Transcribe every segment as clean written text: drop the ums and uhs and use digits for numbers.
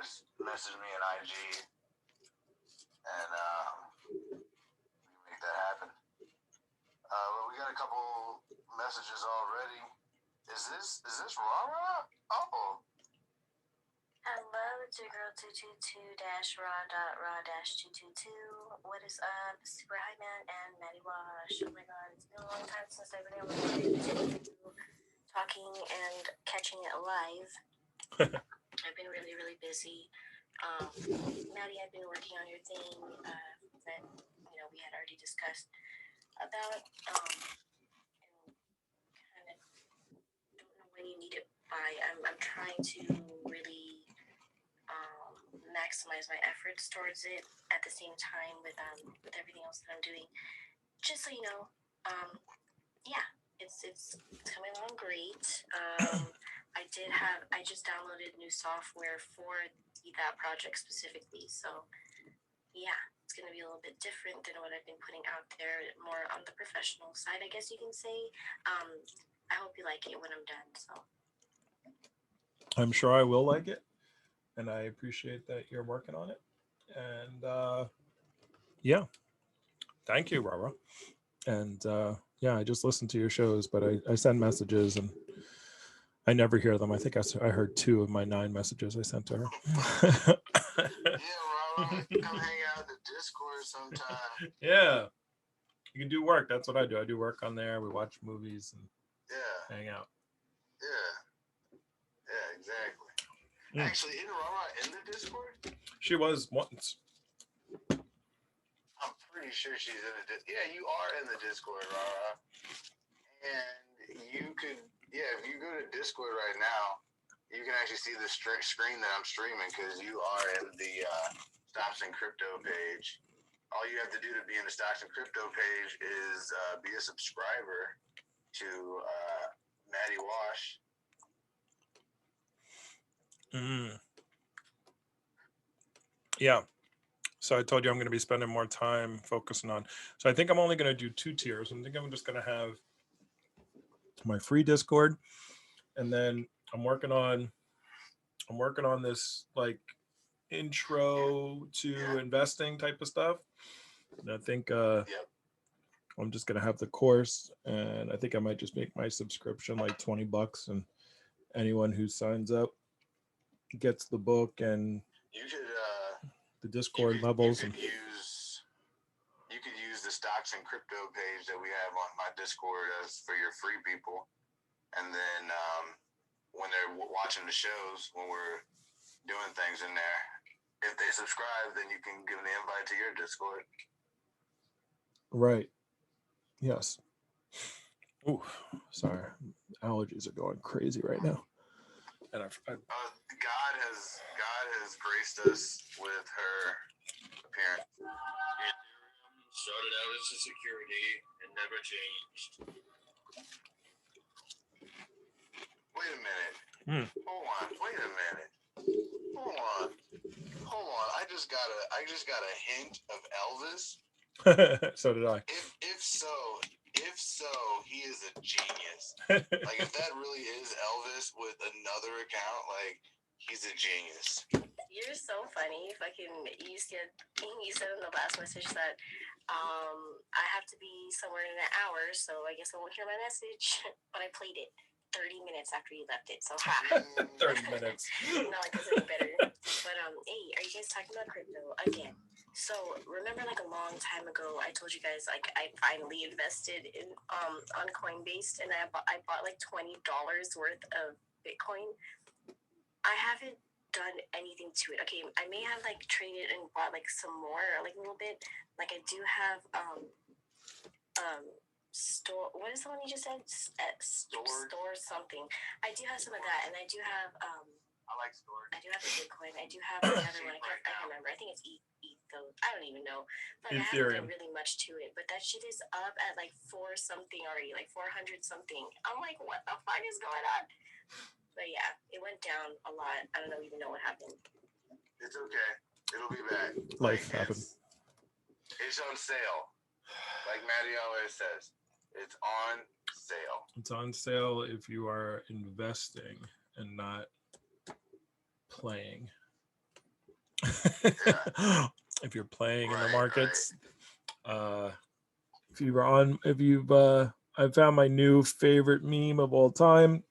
just message me at IG, and we can make that happen. But we got a couple messages already. Is this Rara? Oh. Hello, it's your girl 222-raw.raw-222. What is up, Superhighman and W.I.S.E? Oh my god, it's been a long time since I've been able to talking and catching it live. I've been really, really busy. Maddie, I've been working on your thing that we had already discussed about, and kind of don't know when you need it by. I'm trying to really maximize my efforts towards it at the same time with everything else that I'm doing. Just so you know, yeah, it's coming along great. I just downloaded new software for that project specifically, so yeah, it's going to be a little bit different than what I've been putting out there, more on the professional side, I guess you can say. I hope you like it when I'm done. So I'm sure I will like it, and I appreciate that you're working on it. And yeah, thank you, Rara. And yeah, I just listened to your shows, but I send messages and I never hear them. I think I heard 2 of my 9 messages I sent to her. Yeah, Rara, come hang out in the Discord sometime. Yeah, you can do work. That's what I do. I do work on there. We watch movies and hang out. Yeah, exactly. Actually, isn't Rara in the Discord? She was once. I'm pretty sure she's in the Discord. Yeah, you are in the Discord, Rara. And you could, if you go to Discord right now, you can actually see the screen that I'm streaming because you are in the Stocks and Crypto page. All you have to do to be in the Stocks and Crypto page is be a subscriber to Maddie Wash. Yeah. So I told you I'm going to be spending more time focusing on. So I think I'm only going to do 2 tiers. I think I'm just going to have my free Discord, and then I'm working on this like intro to investing type of stuff. And I think I'm just going to have the course, and I think I might just make my subscription like $20, and anyone who signs up gets the book and you could the Discord levels. You could use the Stocks and Crypto page that we have on my Discord as for your free people, and then when they're watching the shows, when we're doing things in there, if they subscribe, then you can give them the invite to your Discord. Right. Yes. Ooh, sorry. Allergies are going crazy right now. And God has graced us with her appearance. Started out as a security and never changed. Wait a minute. Hold on. Wait a minute. Hold on. I just got a hint of Elvis. So did I. If so, he is a genius. Like, if that really is Elvis with another account, like, he's a genius. You're so funny. You said in the last message that I have to be somewhere in an hour, so I guess I won't hear my message. But I played it 30 minutes after you left it, so 30 minutes. No, it doesn't better. But hey, are you guys talking about crypto again? So remember, like a long time ago, I told you guys like I finally invested in on Coinbase, and I bought like $20 worth of Bitcoin. I haven't done anything to it. Okay, I may have like traded and bought like some more, like a little bit. Like I do have store. What is the one you just said? Store something. I do have some of that, and I do have I like Store. I do have the Bitcoin. I do have another one. I can't remember. I think it's Etho. I don't even know. But I haven't done really much to it. But that shit is up at like 4 something already, like 400 something. I'm like, what the fuck is going on? But yeah, it went down a lot. I don't even know what happened. It's okay. It'll be back. Life happens. It's on sale. Like Maddie always says, it's on sale. It's on sale if you are investing and not playing. If you're playing in the Right, markets, I found my new favorite meme of all time,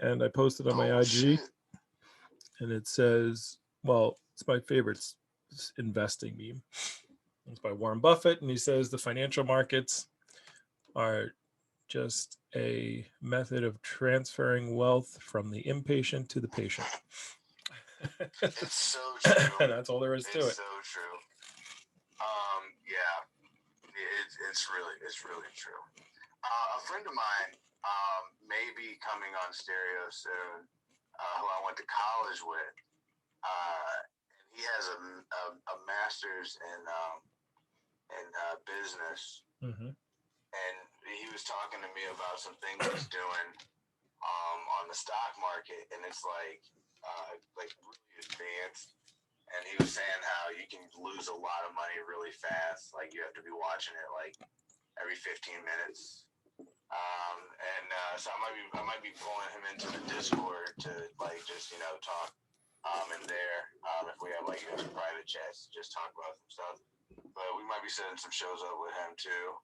and I posted on my Oh IG, shit. and it says, well, it's my favorite investing meme. It's by Warren Buffett, and he says the financial markets are just a method of transferring wealth from the impatient to the patient. It's so true. And that's all there is to It's it. so true. Yeah, it's really true. A friend of mine may be coming on stereo soon, who I went to college with. And he has a master's in business. Mm-hmm. And he was talking to me about some things he's doing on the stock market, and it's like really advanced. And he was saying how you can lose a lot of money really fast. Like you have to be watching it like every 15 minutes. So I might be pulling him into the Discord to like just talk in there if we have like some private chats to just talk about some stuff. But we might be setting some shows up with him too,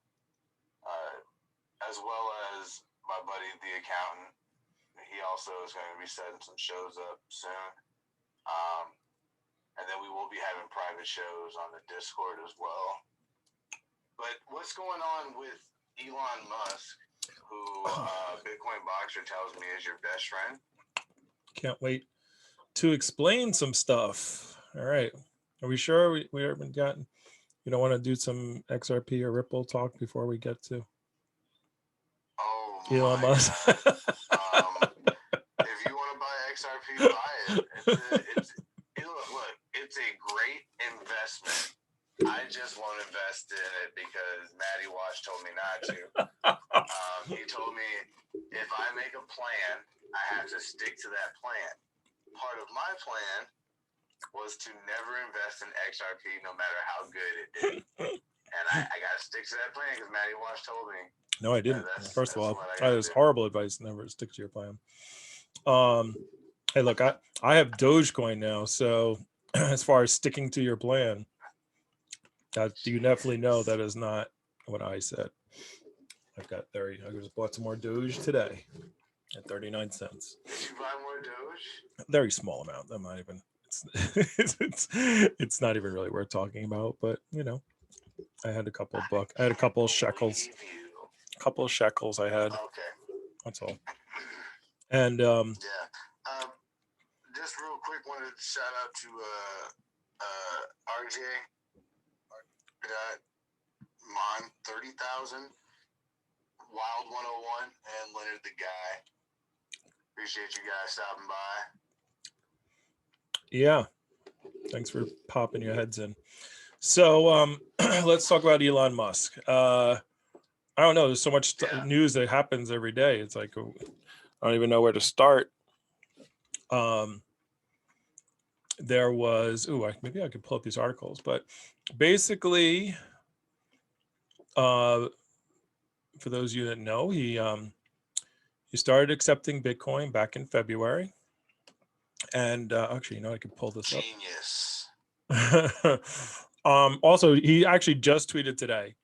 as well as my buddy the accountant. He also is going to be setting some shows up soon. And then we will be having private shows on the Discord as well. But what's going on with Elon Musk, who Bitcoin Boxer tells me is your best friend? Can't wait to explain some stuff. All right. Are we sure we haven't gotten, you don't want to do some XRP or Ripple talk before we get to Elon Musk? If you want to buy XRP, buy it. Look, it's a great investment. I just won't invest in it because W.I.S.E told me not to. He told me if I make a plan, I have to stick to that plan. Part of my plan was to never invest in XRP no matter how good it did. And I got to stick to that plan because W.I.S.E told me. No, I didn't. First of all, that is horrible advice. Never stick to your plan. Hey, look, I have Dogecoin now, so as far as sticking to your plan, that you definitely know that is not what I said. I just bought some more Doge today at 39 cents. Did you buy more Doge? Very small amount. I'm not even. It's not even really worth talking about. But I had a couple of bucks. I had a couple of shekels. Couple of shekels I had. Okay. That's all. And just real quick, wanted to shout out to RJ Mon 30,000, Wild 101, and Leonard the Guy. Appreciate you guys stopping by. Yeah, thanks for popping your heads in. So let's talk about Elon Musk. I don't know. There's so much news that happens every day. It's like I don't even know where to start. There was maybe I could pull up these articles, but basically, for those of you that know, he started accepting Bitcoin back in February, and actually, I could pull this up. Genius. Also, he actually just tweeted today,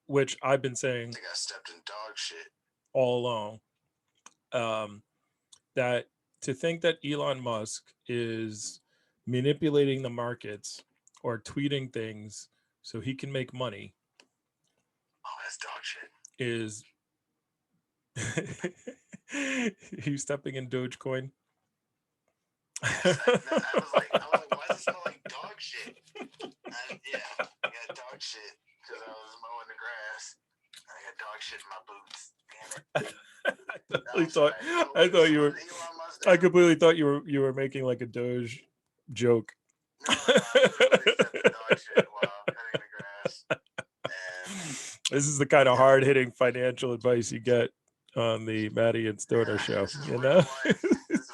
which I've been saying. I think I stepped in dog shit all along. That to think that Elon Musk is manipulating the markets or tweeting things so he can make money. Oh, that's dog shit. Is he's stepping in Dogecoin? Yes, I was like, why does it smell like dog shit? Yeah, dog shit because I was mowing the grass. I got dog shit in my boots. Damn it. I completely thought you were making like a Doge joke. No, I literally stepped in dog shit while cutting the grass. This is the kind of hard-hitting financial advice you get on the Maddie and Stoner show. This is real life. This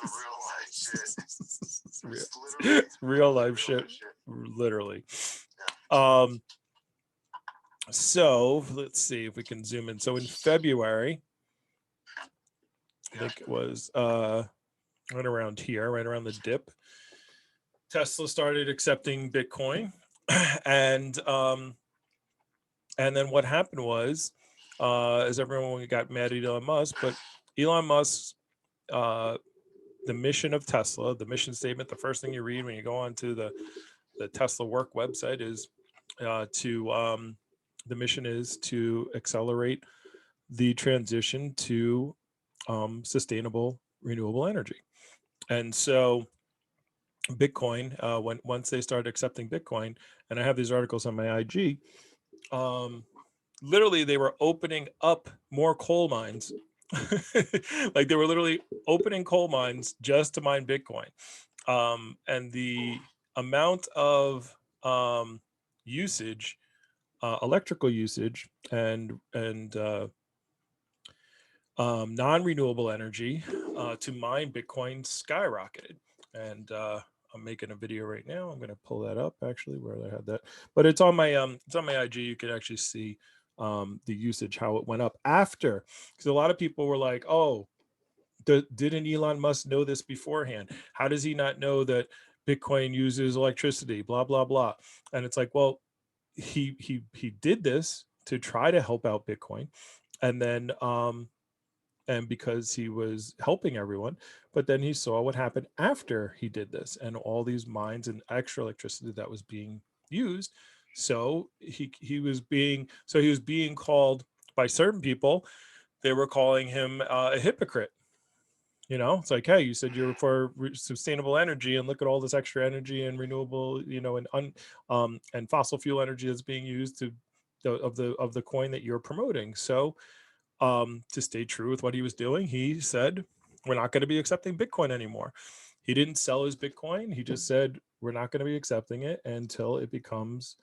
is real life shit. It's real life shit. Literally. So let's see if we can zoom in. So in February, I think it was right around here, right around the dip, Tesla started accepting Bitcoin, and then what happened was, as everyone got mad at Elon Musk, but Elon Musk, the mission of Tesla, the mission statement, the first thing you read when you go onto the Tesla work website is the mission is to accelerate the transition to sustainable renewable energy. And so Bitcoin, once they started accepting Bitcoin, and I have these articles on my IG, literally they were opening up more coal mines. Like they were literally opening coal mines just to mine Bitcoin. And the amount of usage, electrical usage, and non-renewable energy to mine Bitcoin skyrocketed. And I'm making a video right now. I'm going to pull that up actually where I had that, but it's on my IG. You can actually see the usage, how it went up after, because a lot of people were like, oh, didn't Elon Musk know this beforehand? How does he not know that Bitcoin uses electricity, blah blah blah? And it's like, well, he did this to try to help out Bitcoin, and then and because he was helping everyone, but then he saw what happened after he did this and all these mines and extra electricity that was being used. So he was being called by certain people. They were calling him a hypocrite. You know, it's like, hey, you said you're for sustainable energy, and look at all this extra energy and renewable, you know, and fossil fuel energy that's being used to of the coin that you're promoting. So to stay true with what he was doing, he said, we're not going to be accepting Bitcoin anymore. He didn't sell his Bitcoin. He just said, we're not going to be accepting it until it becomes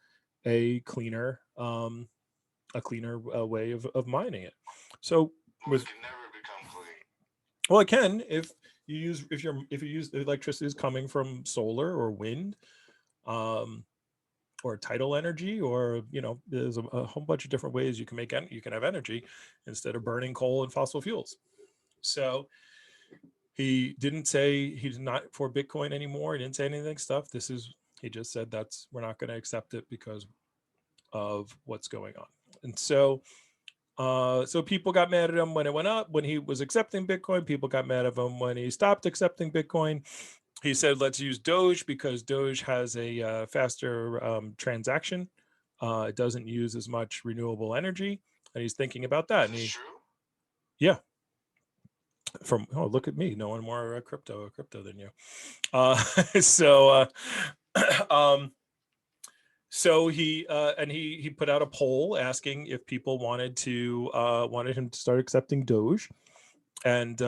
a cleaner way of mining it. So It can never become clean. well, it can if you use the electricity is coming from solar or wind, or tidal energy, or you know, there's a whole bunch of different ways you can you can have energy instead of burning coal and fossil fuels. So he didn't say he's not for Bitcoin anymore. He didn't say anything stuff. He just said we're not going to accept it because of what's going on. And so so people got mad at him when it went up, when he was accepting Bitcoin. People got mad at him when he stopped accepting Bitcoin. He said, let's use Doge because Doge has a faster transaction. It doesn't use as much renewable energy. And he's thinking about that. And true? Yeah. Look at me, knowing more crypto than you. So so he put out a poll asking if people wanted him to start accepting Doge, and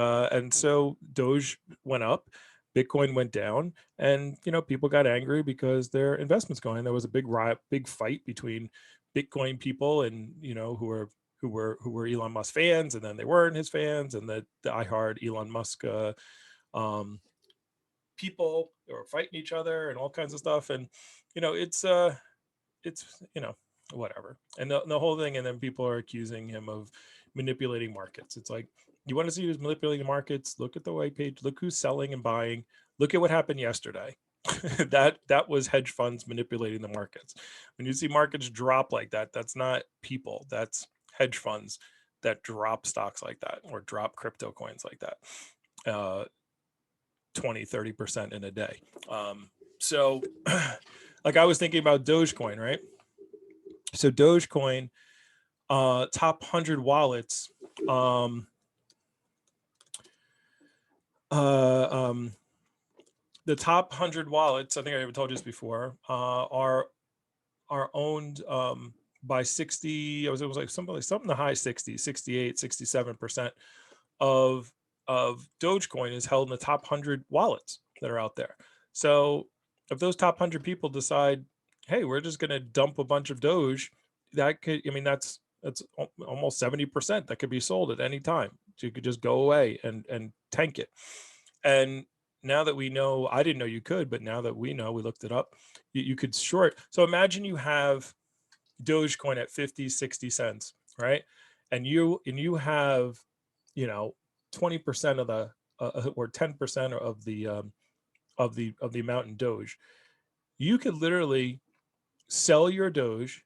so Doge went up, Bitcoin went down, and you know, people got angry because their investments going. There was a big fight between Bitcoin people and, you know, who were Elon Musk fans, and then they weren't his fans, and the diehard Elon Musk people that were fighting each other and all kinds of stuff. And you know, it's you know, whatever. And the whole thing, and then people are accusing him of manipulating markets. It's like, you want to see who's manipulating markets? Look at the white page, look who's selling and buying, look at what happened yesterday. that was hedge funds manipulating the markets. When you see markets drop like that, that's not people, that's hedge funds that drop stocks like that, or drop crypto coins like that, 20-30% in a day. So like I was thinking about Dogecoin, right? So Dogecoin, top 100 wallets, the top 100 wallets, I think I ever told you this before, are owned by 60, it was like something in the high 60s, 68, 67% of Dogecoin is held in the top 100 wallets that are out there. So if those top 100 people decide, hey, we're just going to dump a bunch of Doge, that could, I mean, that's almost 70% that could be sold at any time. So you could just go away and tank it. And now that we know, I didn't know you could, but now that we know, we looked it up, you could short. So imagine you have Dogecoin at 50, 60 cents, right? And you have, you know, 20% of the or 10% of of the amount in Doge, you could literally sell your Doge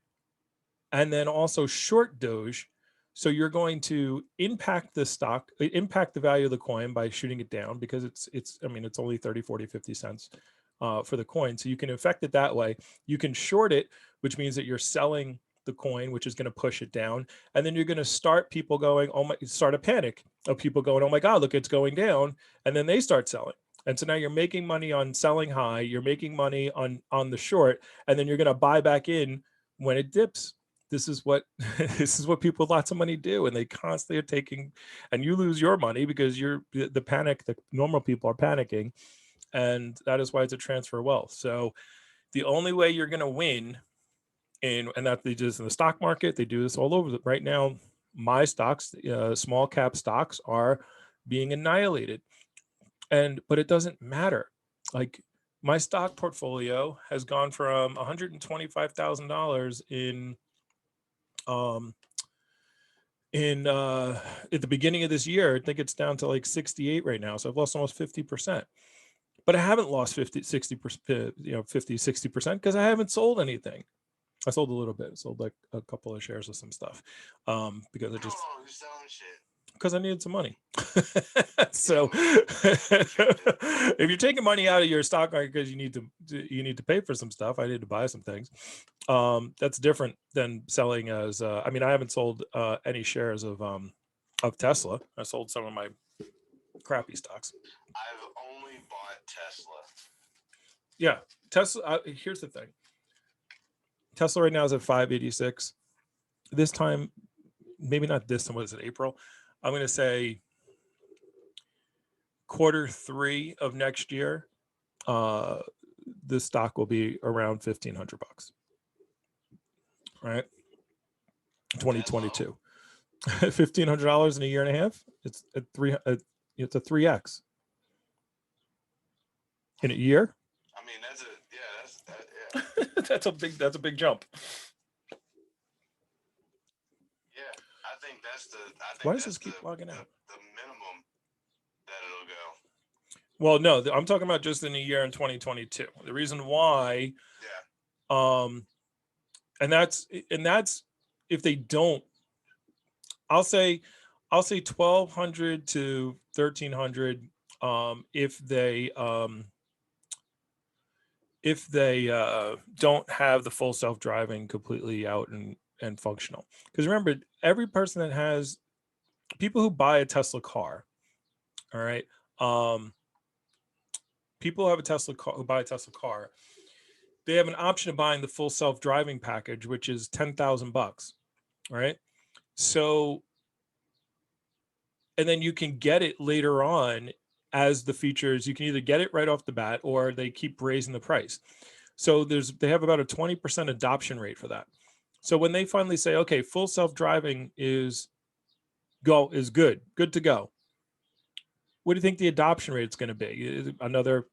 and then also short Doge. So you're going to impact the stock, impact the value of the coin by shooting it down, because I mean, it's only 30, 40, 50 cents for the coin. So you can affect it that way. You can short it, which means that you're selling the coin, which is going to push it down. And then you're going to start people going, oh my, start a panic of people going, oh my God, look, it's going down. And then they start selling. And so now you're making money on selling high, you're making money on the short, and then you're going to buy back in when it dips. This is what this is what people with lots of money do, and they constantly are taking, and you lose your money because you're the panic, the normal people are panicking, and that is why it's a transfer of wealth. So the only way you're going to win and that they do this in the stock market, they do this all over right now. My stocks, small cap stocks, are being annihilated, but it doesn't matter. Like, my stock portfolio has gone from $125,000 um at the beginning of this year. I think it's down to like 68 right now, so I've lost almost 50%. But I haven't lost 50, 60%, 50, 60%, because I haven't sold anything. I sold a little bit. I sold like a couple of shares of some stuff, because I just, Oh, you're selling shit. because I needed some money. So if you're taking money out of your stock market because you need to pay for some stuff, I need to buy some things. That's different than selling as I mean, I haven't sold any shares of Tesla. I sold some of my crappy stocks. I've only bought Tesla. Yeah, Tesla. Here's the thing. Tesla right now is at 586. This time, maybe not this time. What is it? April. I'm going to say Q3 of next year. The stock will be around $1,500. Right. 2022. $1,500 in a year and a half. It's a 3x in a year. I mean, yeah. That's a big jump. Yeah, I think Why does this keep logging out? The minimum that it'll go. Well, no, I'm talking about just in a year in 2022. The reason why, and that's if they don't, I'll say 1,200 to 1,300. If they don't have the full self-driving completely out and functional. Because remember, every person that has, people who buy a Tesla car, all right, people who have a Tesla car, who buy a Tesla car, they have an option of buying the full self-driving package, which is $10,000, right? So, and then you can get it later on as the features. You can either get it right off the bat, or they keep raising the price. So they have about a 20% adoption rate for that. So when they finally say, okay, full self-driving is good to go, what do you think the adoption rate is going to be? Is it another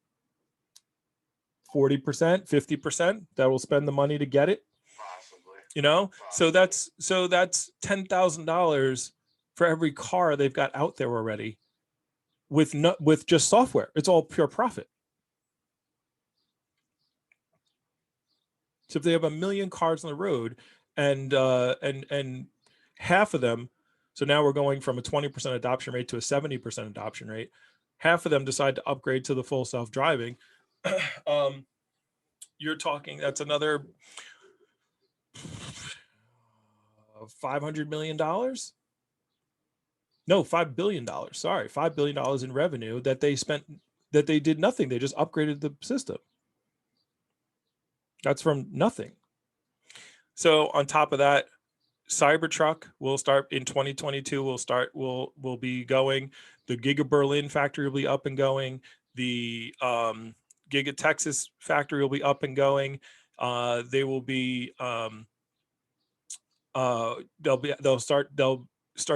40%, 50% that will spend the money to get it? Possibly. So that's $10,000 for every car they've got out there already with just software. It's all pure profit. So if they have 1 million cars on the road, and half of them, so now we're going from a 20% adoption rate to a 70% adoption rate, half of them decide to upgrade to the full self-driving, you're talking, that's another $500 million. No, $5 billion. Sorry, $5 billion in revenue that they spent, that they did nothing. They just upgraded the system. That's from nothing. So on top of that, Cybertruck will start in 2022. Will be going. The Giga Berlin factory will be up and going. The Giga Texas factory will be up and going. They will be they'll start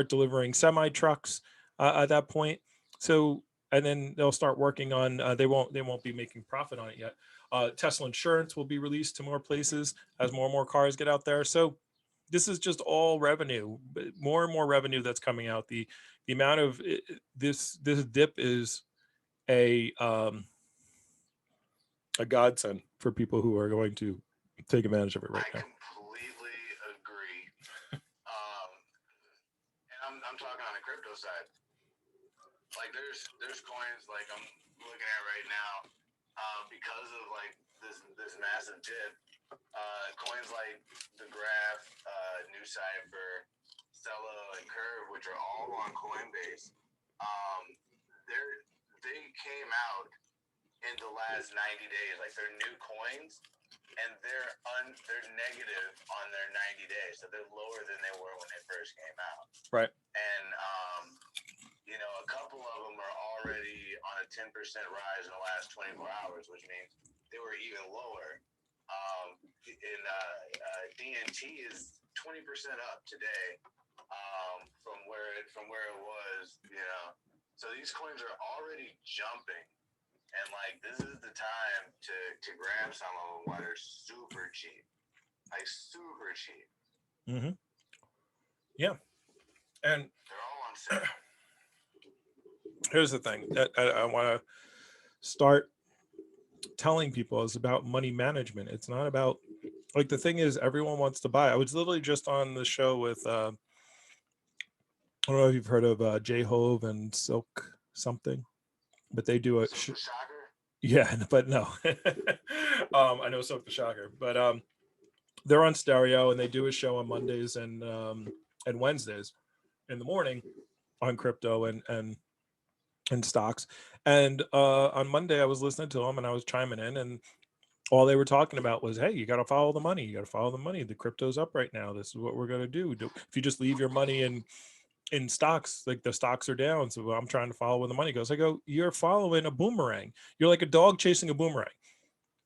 delivering semi trucks at that point. So, and then they'll start working on, they won't be making profit on it yet. Tesla insurance will be released to more places as more and more cars get out there. So this is just all revenue, more and more revenue that's coming out. The amount of this dip is a a godsend for people who are going to take advantage of it right now. I completely agree. And I'm talking on the crypto side. Like there's coins like I'm looking at right now, because of like this massive dip. Coins like the Graph, New Cipher, Stella, and Curve, which are all on Coinbase, they came out in the last 90 days. Like they're new coins, and they're negative on their 90 days, so they're lower than they were when they first came out. Right. And a couple of them are already on a 10% rise in the last 24 hours, which means they were even lower. DNT is 20% up today, from where it was. So these coins are already jumping, and like this is the time to grab some of them while they're super cheap, like super cheap. Mm-hmm. Yeah, and they're all on sale. Here's the thing that I want to start telling people is about money management. It's not about, like, the thing is everyone wants to buy. I was literally just on the show with I don't know if you've heard of J Hove and Silk something, but they do a Shocker. Yeah, but no. I know Silk the Shocker, but they're on stereo and they do a show on Mondays and Wednesdays in the morning on crypto and stocks. And on Monday I was listening to them and I was chiming in, and all they were talking about was, hey, you got to follow the money. You got to follow the money. The crypto's up right now. This is what we're going to do. If you just leave your money in stocks, like the stocks are down. So I'm trying to follow where the money goes. I go, you're following a boomerang. You're like a dog chasing a boomerang.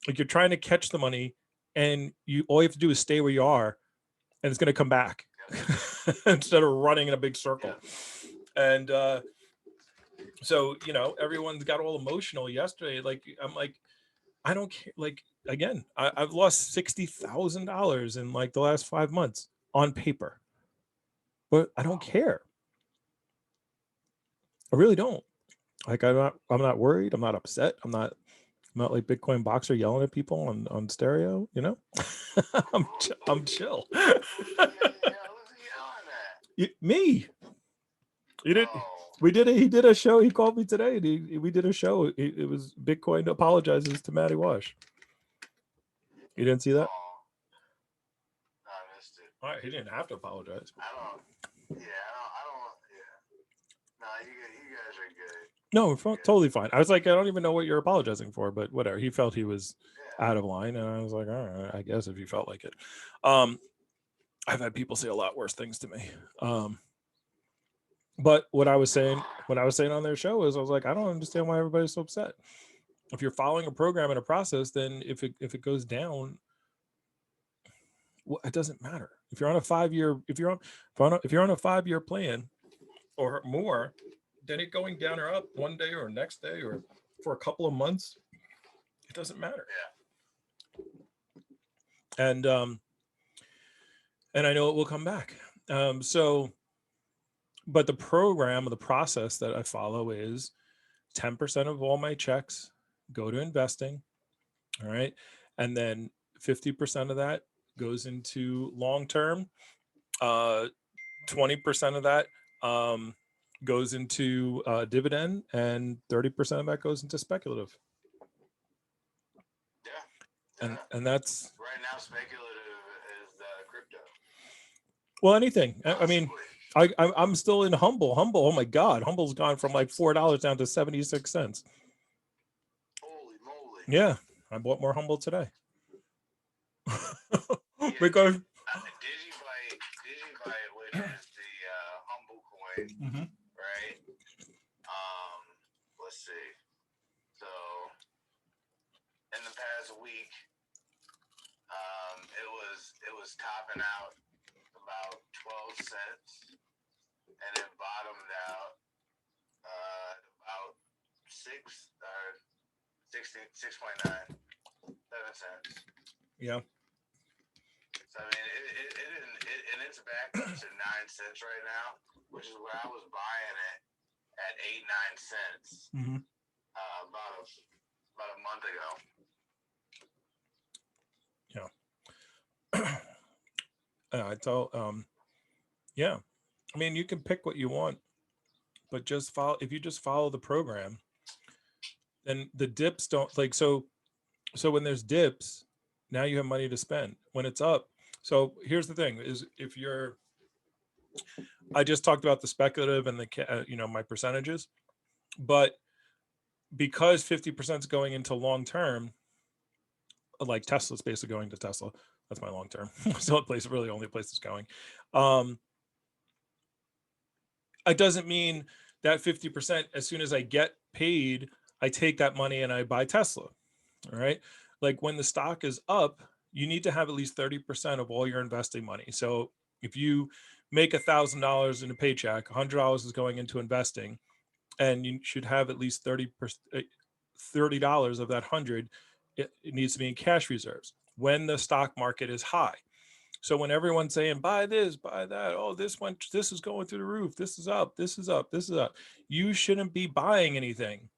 Like you're trying to catch the money, and all you have to do is stay where you are, and it's going to come back instead of running in a big circle. And so, everyone's got all emotional yesterday. Like, I'm like, I don't care. Like, again, I've lost $60,000 in like the last 5 months on paper, but I don't care. I really don't. Like, I'm not worried. I'm not upset. I'm not like Bitcoin Boxer yelling at people on stereo, I'm chill. Me. He did a show. He called me today and we did a show. It was Bitcoin apologizes to Matty Wash. You didn't see that? No, I missed it. All right, he didn't have to apologize. I don't. Yeah. No, you guys are good. No, we're totally fine. I was like, I don't even know what you're apologizing for, but whatever. He felt he was out of line, and I was like, all right, I guess if you felt like it. I've had people say a lot worse things to me. But what I was saying on their show is, I was like, I don't understand why everybody's so upset. If you're following a program and a process, then if it goes down, well, it doesn't matter. If you're on a 5-year, if you're on a 5-year plan or more, then it going down or up one day or next day or for a couple of months, it doesn't matter. Yeah. And I know it will come back. But the program or the process that I follow is 10% of all my checks go to investing. All right. And then 50% of that goes into long-term. 20% of that goes into dividend, and 30% of that goes into speculative. Yeah. And that's right now, speculative is crypto. Well, anything. I mean, I'm still in Humble. Oh my God, Humble's gone from like $4 down to 76 cents. Holy moly! Yeah, I bought more Humble today. Because Digibyte, which is the Humble coin, right? Let's see. So in the past week, it was topping out about 12 cents, and it bottomed out about 6.9, 7 cents. Yeah. So I mean, it's back up to 9 cents right now, which is where I was buying it at 8-9 cents about a month ago. Yeah. I tell, yeah. I mean, you can pick what you want, but just follow. If you just follow the program, then the dips don't like so. So when there's dips, now you have money to spend. When it's up, so here's the thing: is if you're, I just talked about the speculative and my percentages, but because 50% is going into long term, like Tesla's basically going to Tesla. That's my long term. So the place really only place it's going. Um, it doesn't mean that 50%, as soon as I get paid, I take that money and I buy Tesla. All right. Like when the stock is up, you need to have at least 30% of all your investing money. So if you make $1,000 in a paycheck, $100 is going into investing, and you should have at least $30 of that 100. It needs to be in cash reserves when the stock market is high. So when everyone's saying buy this, buy that, oh, this is going through the roof, this is up, this is up, this is up, you shouldn't be buying anything.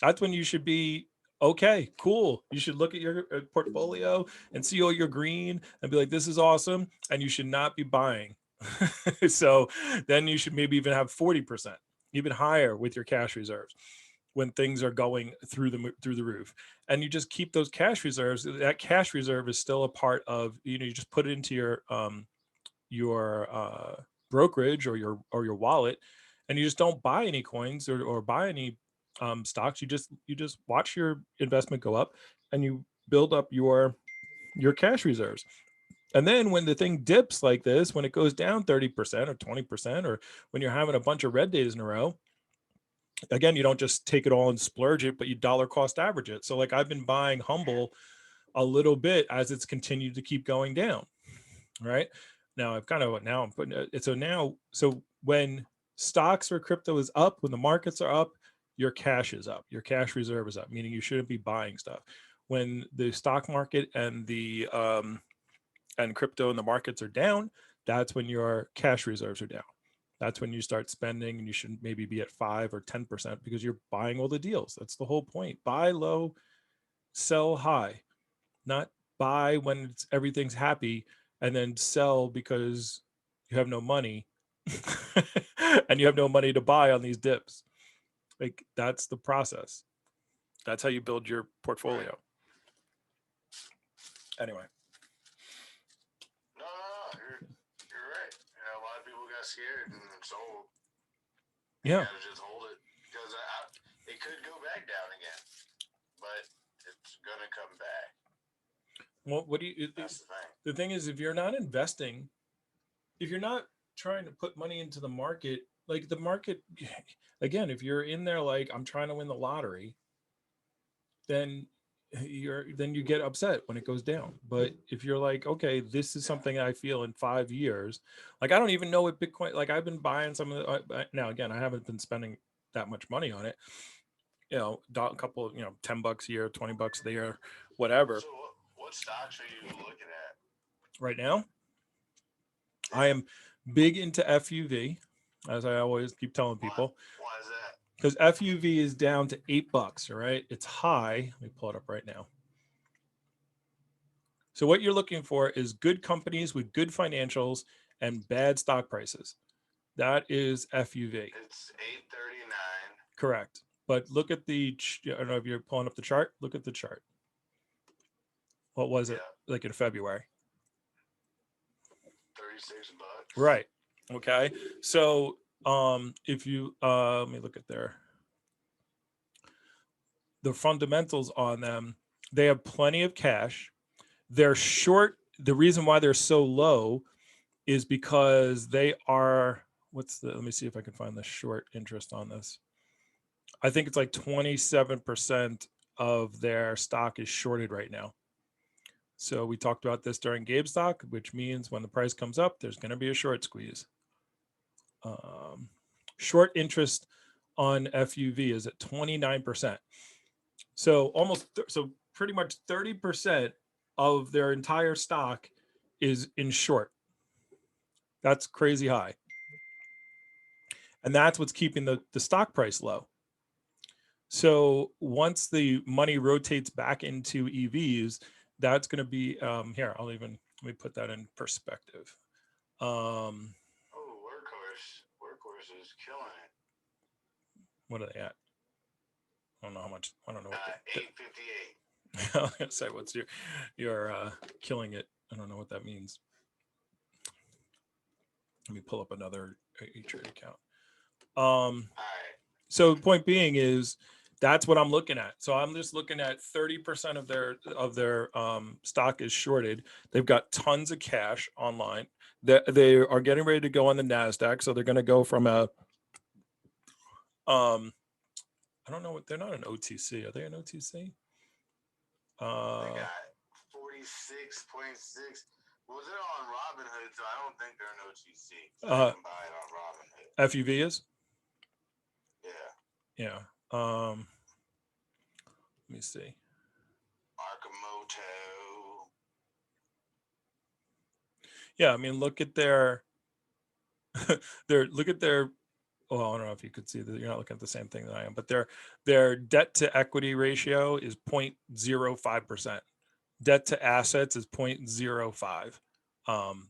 That's when you should be okay, cool. You should look at your portfolio and see all your green and be like, this is awesome. And you should not be buying. So then you should maybe even have 40%, even higher with your cash reserves when things are going through the roof. And you just keep those cash reserves. That cash reserve is still a part of, you just put it into your brokerage or your wallet, and you just don't buy any coins or buy any stocks. You just watch your investment go up, and you build up your cash reserves. And then when the thing dips like this, when it goes down 30% or 20%, or when you're having a bunch of red days in a row, again, you don't just take it all and splurge it, but you dollar cost average it. So like I've been buying Humble a little bit as it's continued to keep going down. Right now, I'm putting it. So when stocks or crypto is up, when the markets are up, your cash is up, your cash reserve is up, meaning you shouldn't be buying stuff. When the stock market and the and crypto and the markets are down, that's when your cash reserves are down. That's when you start spending, and you should maybe be at 5 or 10% because you're buying all the deals. That's the whole point. Buy low, sell high, not buy when everything's happy and then sell because you have no money and you have no money to buy on these dips. Like that's the process. That's how you build your portfolio. Anyway. No, you're right. A lot of people got scared and sold. Yeah. You gotta just hold it because it could go back down again, but it's gonna come back. Well, what do you? That's the thing. The thing is, if you're not investing, if you're not trying to put money into the market, like the market, again, if you're in there like I'm trying to win the lottery, then you get upset when it goes down. But if you're like, okay, this is something I feel in 5 years, like I don't even know what Bitcoin, like I've been buying some of the, now again, I haven't been spending that much money on it, a couple of, $10 a year, $20 a year, whatever. So what stocks are you looking at Right now? I am big into FUV, as I always keep telling people. Why is that? Because FUV is down to $8, all right? It's high. Let me pull it up right now. So what you're looking for is good companies with good financials and bad stock prices. That is FUV. It's 839. Correct. But look at I don't know if you're pulling up the chart. Look at the chart. What was it like in February? 36 bucks. Right. Okay. So if you let me look at the fundamentals on them, they have plenty of cash. They're short. The reason why they're so low is because they are, let me see if I can find the short interest on this. I think it's like 27% of their stock is shorted right now. So we talked about this during GameStop, which means when the price comes up, there's going to be a short squeeze. Short interest on FUV is at 29%. So so pretty much 30% of their entire stock is in short. That's crazy high. And that's what's keeping the stock price low. So once the money rotates back into EVs, that's going to be here. Let me put that in perspective. Um, Oh, workhorse is killing it. what are they at? I don't know how much. I don't know what 858. I was gonna say what's your killing it. I don't know what that means. Let me pull up another E-Trade account. All right. So the point being is that's what I'm looking at. So I'm just looking at 30% of their stock is shorted. They've got tons of cash online. They are getting ready to go on the Nasdaq. So they're going to go from a I don't know what they're not an OTC. Are they an OTC? They got 46.6. Was it on Robinhood? So I don't think they're an OTC. So I can buy it on Robinhood. FUV is? Yeah. Yeah. Let me see. Arkamoto. Yeah, I mean, look at their look at their. Well, I don't know if you could see that you're not looking at the same thing that I am, but their debt to equity ratio is 0.05%. Debt to assets is 0.05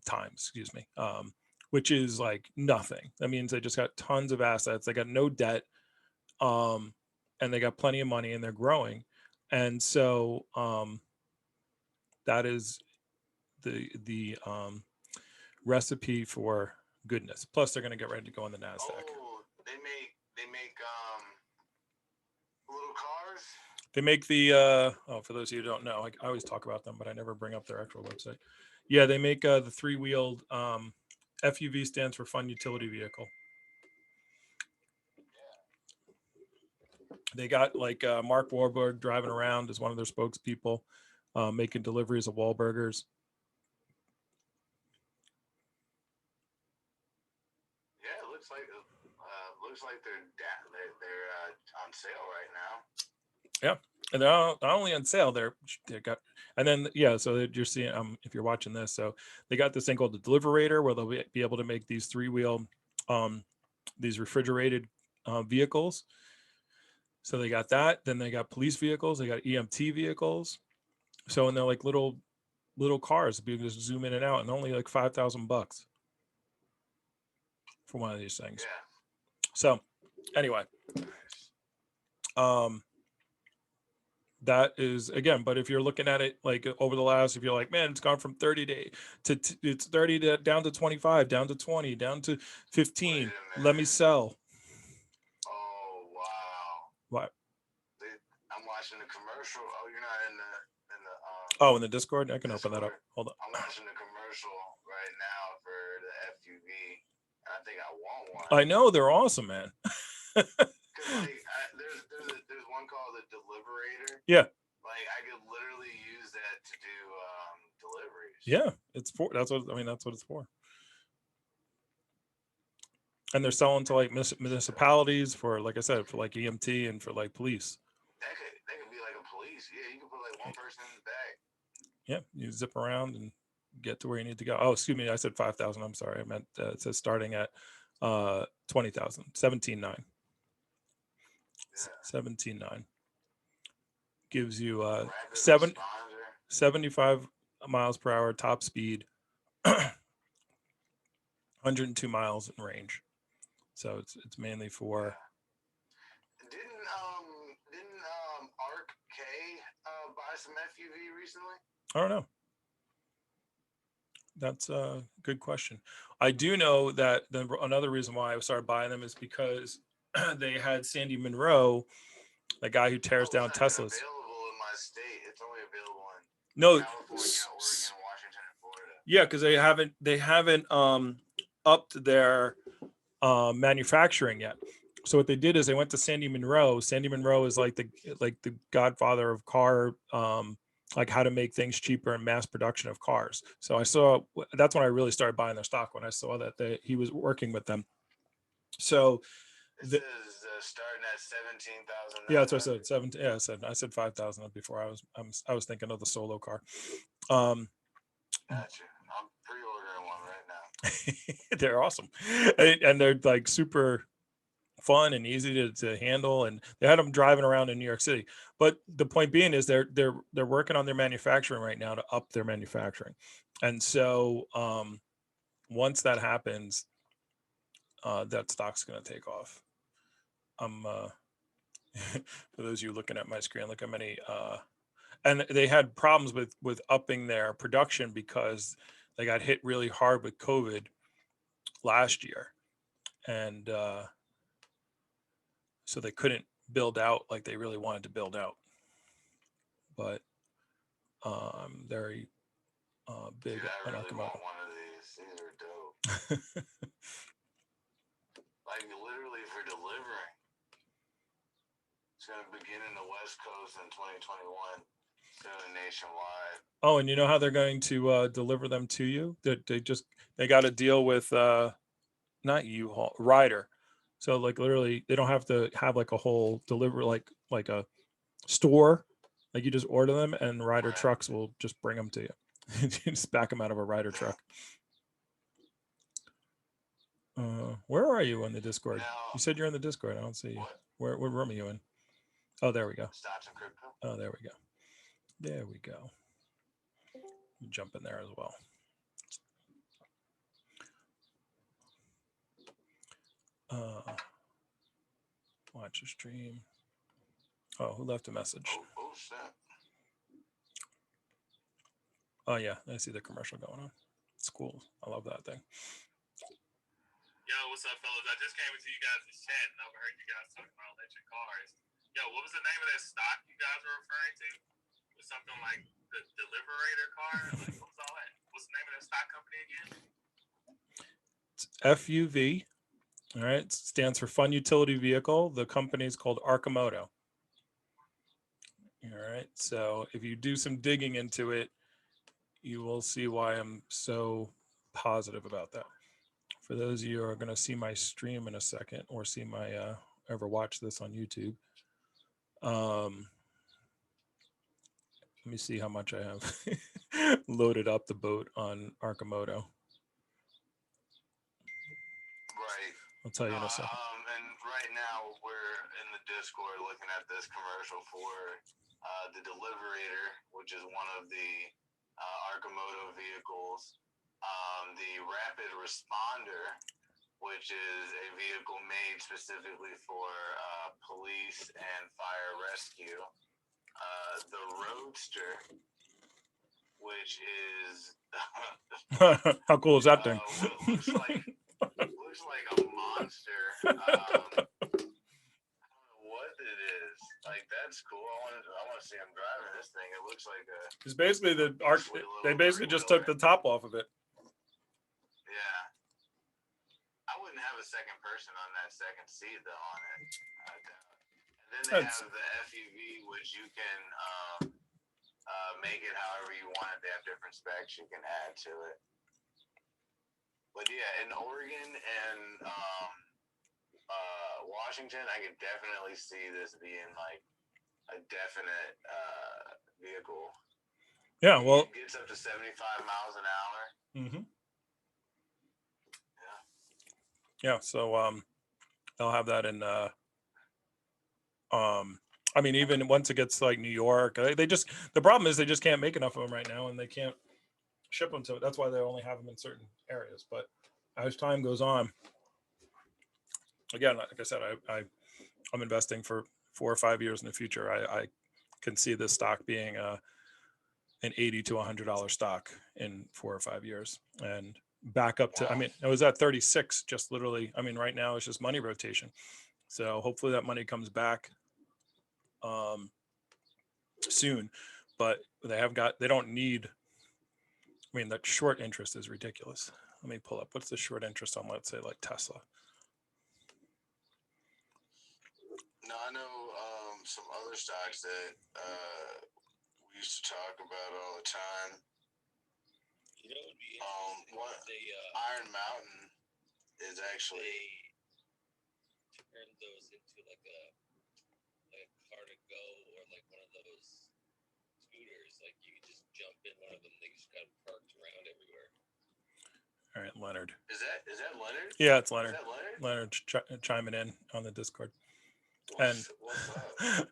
times, excuse me, which is like nothing. That means they just got tons of assets. They got no debt, and they got plenty of money, and they're growing. And so that is the recipe for goodness. Plus, they're going to get ready to go on the Nasdaq. Oh, they make little cars. They make the for those of you who don't know, I always talk about them, but I never bring up their actual website. Yeah, they make the three-wheeled FUV stands for fun utility vehicle. They got like Mark Wahlberg driving around as one of their spokespeople, making deliveries of Wahlburgers. Yeah, it looks like they're on sale right now. Yeah, and they're not only on sale. They got, and then yeah. So you're seeing if you're watching this, so they got this thing called the Deliverator, where they'll be able to make these three-wheel, these refrigerated vehicles. So they got that. Then they got police vehicles. They got EMT vehicles. So and they're like little cars. You can just zoom in and out, and only like $5,000 for one of these things. Yeah. So anyway, that is again. But if you're looking at it like over the last, if you're like, man, it's gone from 30 to it's 30 to down to 25, down to 20, down to 15. Let me sell. Oh wow! What? I'm watching the commercial. Oh, you're not in the. Oh, in the Discord, I can open that up. Hold on. I'm watching the commercial right now for the FUV, and I think I want one. I know they're awesome, man. Cause like there's one called the Deliverator. Yeah. Like I could literally use that to do deliveries. Yeah, it's for that's what I mean. That's what it's for. And they're selling to like municipalities for, like I said, for like EMT and for like police. That could be like a police. Yeah, you can put like one person in the back. Yeah, you zip around and get to where you need to go. Oh, excuse me, I said 5,000. I'm sorry, I meant it says starting at 20,000, 17.9. Yeah. 17.9 gives you 75 miles per hour top speed, 102 miles in range. So it's mainly for. Didn't Arc K buy some FUV recently? I don't know. That's a good question. I do know that another reason why I started buying them is because they had Sandy Munro, the guy who tears down Teslas. Available in my state. It's only available in California, Oregon, Washington, and Florida. Yeah, because they haven't upped their manufacturing yet. So what they did is they went to Sandy Munro. Sandy Munro is like the godfather of car, like how to make things cheaper and mass production of cars. So that's when I really started buying their stock, when I saw that he was working with them. So this is starting at 17,000. Yeah, that's what I said. 17. Yeah, I said 5,000 before. I was thinking of the solo car. Gotcha. I'm pre-ordering one right now. They're awesome, and they're like super fun and easy to handle, and they had them driving around in New York City. But the point being is they're working on their manufacturing right now to up their manufacturing, and so once that happens, that stock's going to take off. I'm for those of you looking at my screen, look how many and they had problems with upping their production because they got hit really hard with COVID last year, and so they couldn't build out like they really wanted to build out. But very big Dude, I on really Arcimoto. want one of these. These are dope. Like literally for delivering. It's going to begin in the West Coast in 2021, soon nationwide. Oh, and you know how they're going to deliver them to you? They got a deal with not U-Haul, Ryder. So like literally, they don't have to have like a whole delivery like a store. Like you just order them, and Ryder Right. trucks will just bring them to you. You just back them out of a Ryder truck. Where are you in the Discord? Now, You said you're in the Discord. I don't see you. what? What room are you in? Oh, there we go. Stocks and crypto? Oh, there we go. There we go. Jump in there as well. Watch the stream. Oh, who left a message? Oh snap. Oh yeah, I see the commercial going on. It's cool. I love that thing. Yo, what's up, fellas? I just came into you guys' chat and overheard you guys talking about electric cars. Yo, what was the name of that stock you guys were referring to? It was something like the Deliverator car? Like, what was all that? What's the name of that stock company again? It's FUV. All right, it stands for Fun Utility Vehicle. The company is called Arcimoto. All right, so if you do some digging into it, you will see why I'm so positive about that. For those of you who are going to see my stream in a second, or see my ever watch this on YouTube, let me see how much I have loaded up the boat on Arcimoto. Right. I'll tell you in a second. And right now we're in the Discord looking at this commercial for the Deliverator, which is one of the Arcimoto vehicles. The Rapid Responder, which is a vehicle made specifically for police and fire rescue. The Roadster, which is How cool is that thing? looks like a monster. I don't know what it is. Like, that's cool. I want to see him driving this thing. It looks like a. It's basically they basically just took the top off of it. Yeah. I wouldn't have a second person on that second seat though on it. And then they have the FUV, which you can make it however you want it. They have different specs you can add to it. But yeah, in Oregon and Washington, I could definitely see this being like a definite vehicle. Yeah, well, it gets up to 75 miles an hour. Mm-hmm. Yeah, so they'll have that in I mean, even once it gets like New York, the problem is they just can't make enough of them right now, and they can't ship them to it. That's why they only have them in certain areas. But as time goes on, again, like I said, I'm investing for 4 or 5 years in the future. I can see this stock being an $80 to $100 stock in 4 or 5 years, and back up to, I mean, it was at 36 just literally. I mean, right now it's just money rotation. So hopefully that money comes back soon, but they don't need, I mean, the short interest is ridiculous. Let me pull up, what's the short interest on, let's say, like Tesla? No, I know some other stocks that we used to talk about all the time. You know, it would be interesting Iron Mountain is actually turn those into like a car to go, or like one of those scooters. Like you could just jump in one of them, they just got parked around everywhere. All All right, Leonard. Is that Leonard? Yeah, it's Leonard. Is that Leonard? Leonard chiming in on the Discord. What's up? Yeah, I've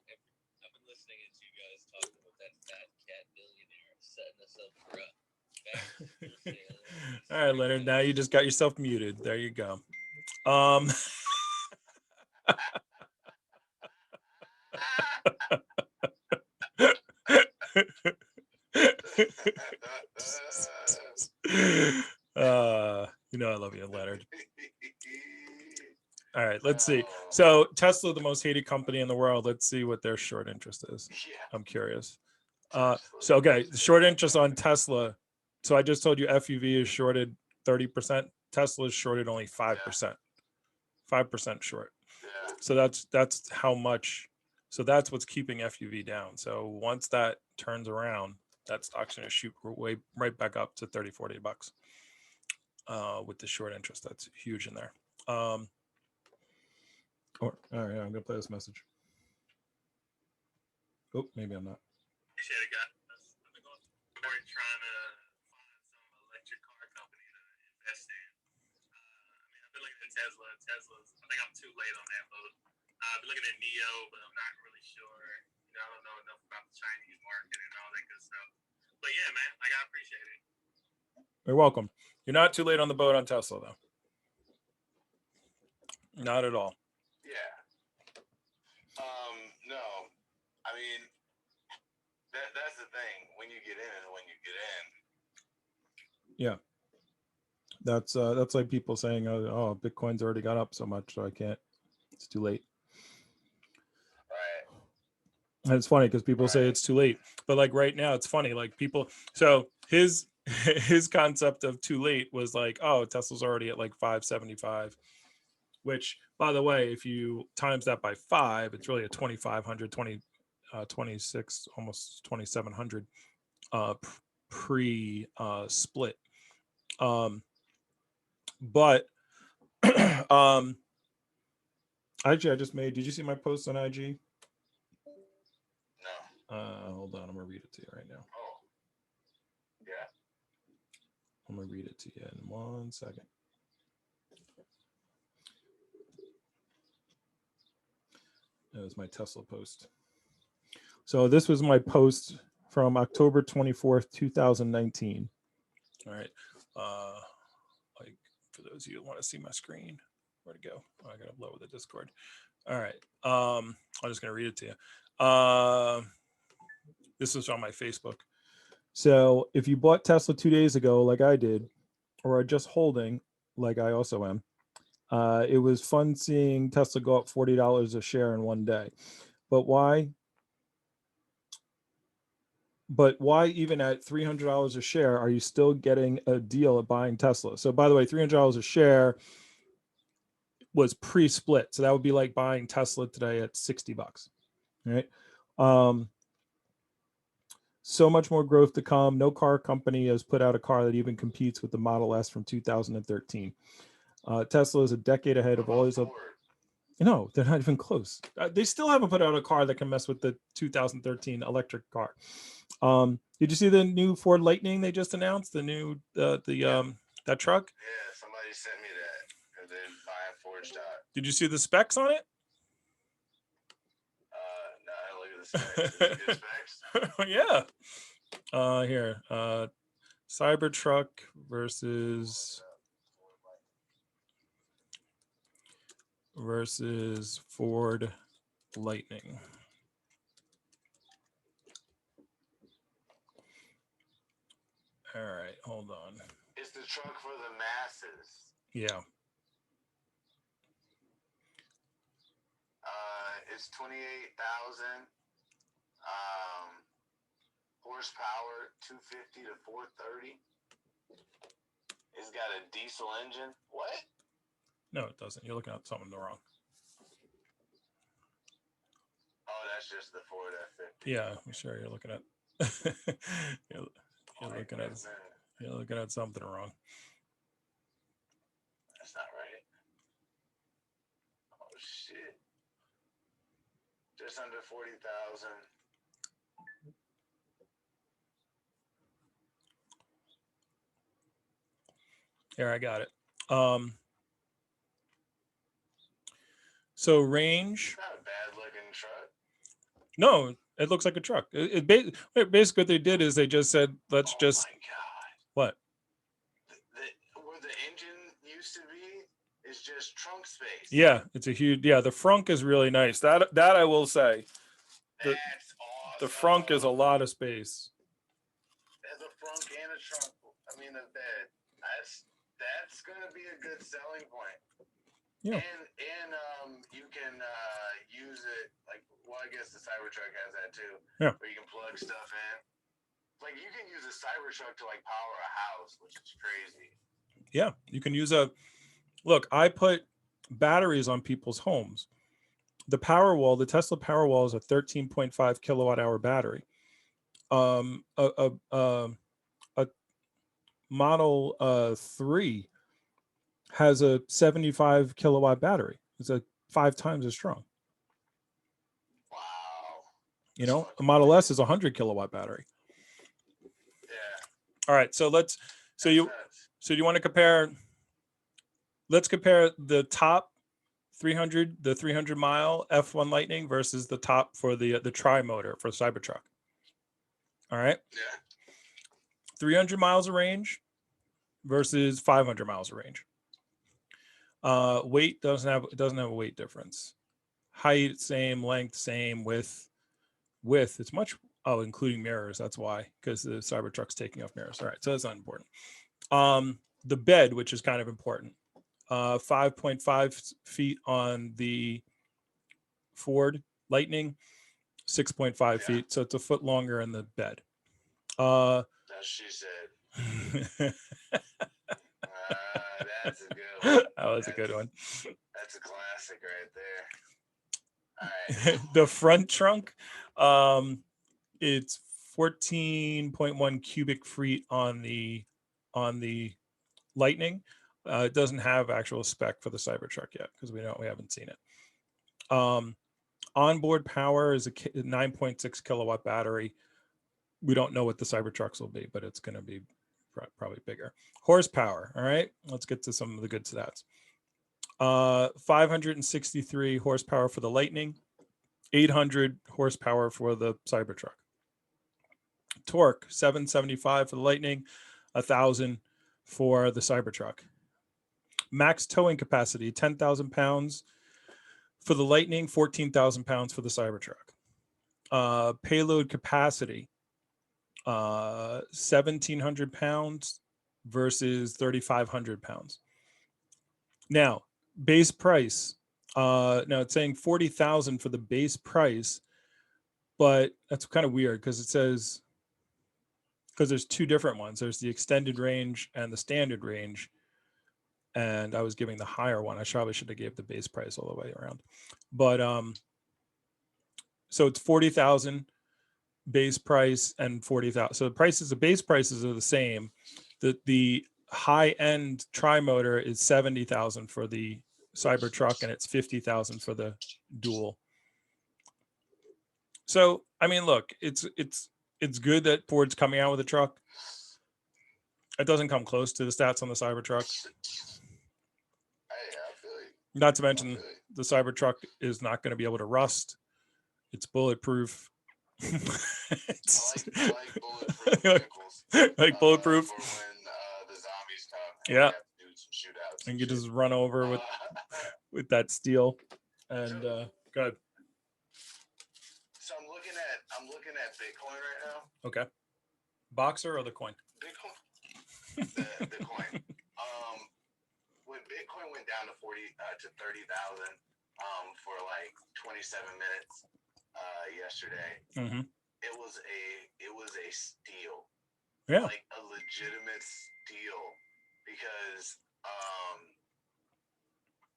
been listening to you guys talk about that fat cat billionaire setting us up for a All right, Leonard. Now you just got yourself muted. There you go. I love you, Leonard. All right, let's see. So Tesla, the most hated company in the world. Let's see what their short interest is. Yeah. I'm curious. Okay, the short interest on Tesla. So I just told you FUV is shorted 30%. Tesla is shorted only 5%. 5% short. Yeah. So that's how much. So that's what's keeping FUV down. So once that turns around, that stock's going to shoot right back up to $30-$40 with the short interest. That's huge in there. All right, I'm going to play this message. Oh, maybe I'm not. Appreciate it, guys. I've been going forward trying to find some electric car company to invest in. I've been looking at Tesla's. I think I'm too late on that boat. I've been looking at NIO, but I'm not really sure. I don't know enough about the Chinese market and all that good stuff. But yeah, man, I appreciate it. You're welcome. You're not too late on the boat on Tesla, though. Not at all. Yeah. No. I mean, that's the thing. When you get in is when you get in. Yeah. That's like people saying, oh, Bitcoin's already got up so much, so I can't. It's too late. Right. And it's funny because people say it's too late, but like right now, it's funny. Like people. So his concept of too late was like, oh, Tesla's already at like 575. Which, by the way, if you times that by 5, it's really a 2,500, 26, almost 2,700 pre split. But actually, I just made. Did you see my post on IG? No. Hold on, I'm gonna read it to you right now. Oh. Yeah. I'm gonna read it to you in 1 second. That was my Tesla post. So this was my post from October 24th, 2019. All right. Like for those of you who want to see my screen, where'd it go? Oh, I gotta lower the Discord. All right. I'm just gonna read it to you. This was on my Facebook. So if you bought Tesla 2 days ago, like I did, or are just holding, like I also am, it was fun seeing Tesla go up $40 a share in one day. But why? But why even at $300 a share are you still getting a deal at buying Tesla? So by the way, $300 a share was pre-split. So that would be like buying Tesla today at $60. Right? So much more growth to come. No car company has put out a car that even competes with the Model S from 2013. Tesla is a decade ahead of all these other. No, they're not even close. They still haven't put out a car that can mess with the 2013 electric car. Did you see the new Ford Lightning they just announced? The new that truck? Yeah, somebody sent me that because they're buying Ford stock. Did you see the specs on it? No, look at the specs. Good specs. Yeah. Here. Cybertruck versus Ford Lightning. All right, hold on. It's the truck for the masses. Yeah. It's 28,000 horsepower, 250 to 430. It's got a diesel engine. What? No, it doesn't. You're looking at something wrong. Oh, that's just the Ford F50. Yeah, I'm sure you're looking at. You're looking at something wrong. That's not right. Oh shit! Just under 40,000. Here, I got it. So range. Not a bad looking truck. No, it looks like a truck. Basically what they did is they just said, let's just. My God. What? Where the engine used to be is just trunk space. Yeah, it's a huge. Yeah, the frunk is really nice. That I will say. That's awesome. The frunk is a lot of space. There's a frunk and a trunk. I mean, a bed. That's gonna be a good selling point. Yeah. And you can use it like, well, I guess the Cybertruck has that too. Yeah. Where you can plug stuff in. Like you can use a Cybertruck to like power a house, which is crazy. Yeah, you can use a. Look, I put batteries on people's homes. The Powerwall, the Tesla Powerwall, is a 13.5 kilowatt hour battery. A Model 3 has a 75 kilowatt battery. It's a 5 times as strong. Wow. You know, a Model S is a 100 kilowatt battery. Yeah. All right, so let's. So you want to compare? Let's compare the top 300, the 300 mile F1 Lightning versus the top for the tri-motor for Cybertruck. All right. Yeah. 300 miles of range versus 500 miles of range. Weight doesn't have a weight difference. Height same, length same, width it's much. Oh, including mirrors. That's why, because the Cybertruck's taking off mirrors. All right, so that's not important. The bed, which is kind of important. 5.5 feet on the Ford Lightning, 6.5 feet. So it's a foot longer in the bed. That's she said. That's a good one. That was a good one. That's a classic right there. All right. The front trunk, it's 14.1 cubic feet on the Lightning. It doesn't have actual spec for the Cybertruck yet because we haven't seen it. Onboard power is a 9.6 kilowatt battery. We don't know what the Cybertrucks will be, but it's going to be probably bigger. Horsepower. All right, let's get to some of the good stats. 563 horsepower for the Lightning, 800 horsepower for the Cybertruck. Torque 775 for the Lightning, 1,000 for the Cybertruck. Max towing capacity 10,000 pounds for the Lightning, 14,000 pounds for the Cybertruck. Payload capacity 1,700 pounds versus 3,500 pounds. Now, base price. Now it's saying 40,000 for the base price, but that's kind of weird because it says, because there's two different ones. There's the extended range and the standard range. And I was giving the higher one. I probably should have gave the base price all the way around. But so it's 40,000 base price and 40,000. So the base prices are the same. The high end tri-motor is 70,000 for the Cybertruck and it's 50,000 for the dual. So I mean, look, it's good that Ford's coming out with a truck. It doesn't come close to the stats on the Cybertruck. Not to mention the Cybertruck is not going to be able to rust. It's bulletproof. I like bulletproof vehicles. Like bulletproof. For when the zombies come. Yeah. Do some shootouts And you just run over with that steel. And good. So I'm looking at Bitcoin right now. Okay. Boxer or the coin? Bitcoin. The coin. When Bitcoin went down to 30,000 for like 27 minutes yesterday, it was a steal. Yeah. Like a legitimate steal because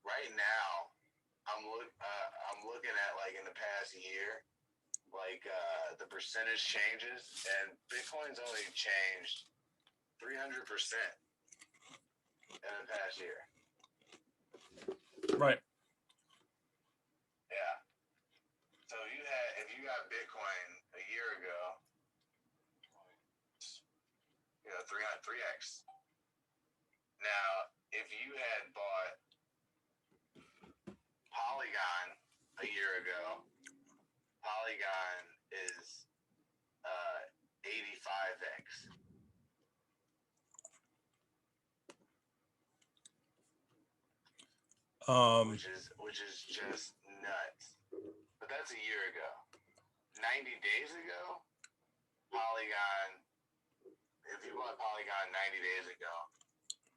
right now I'm looking at like in the past year, like the percentage changes, and Bitcoin's only changed 300% in the past year. Right. Yeah. So if you got Bitcoin a year ago, 3x. Now, if you had bought Polygon a year ago, Polygon is 85x. Which is just nuts. But that's a year ago. 90 days ago, Polygon, if you bought Polygon 90 days ago,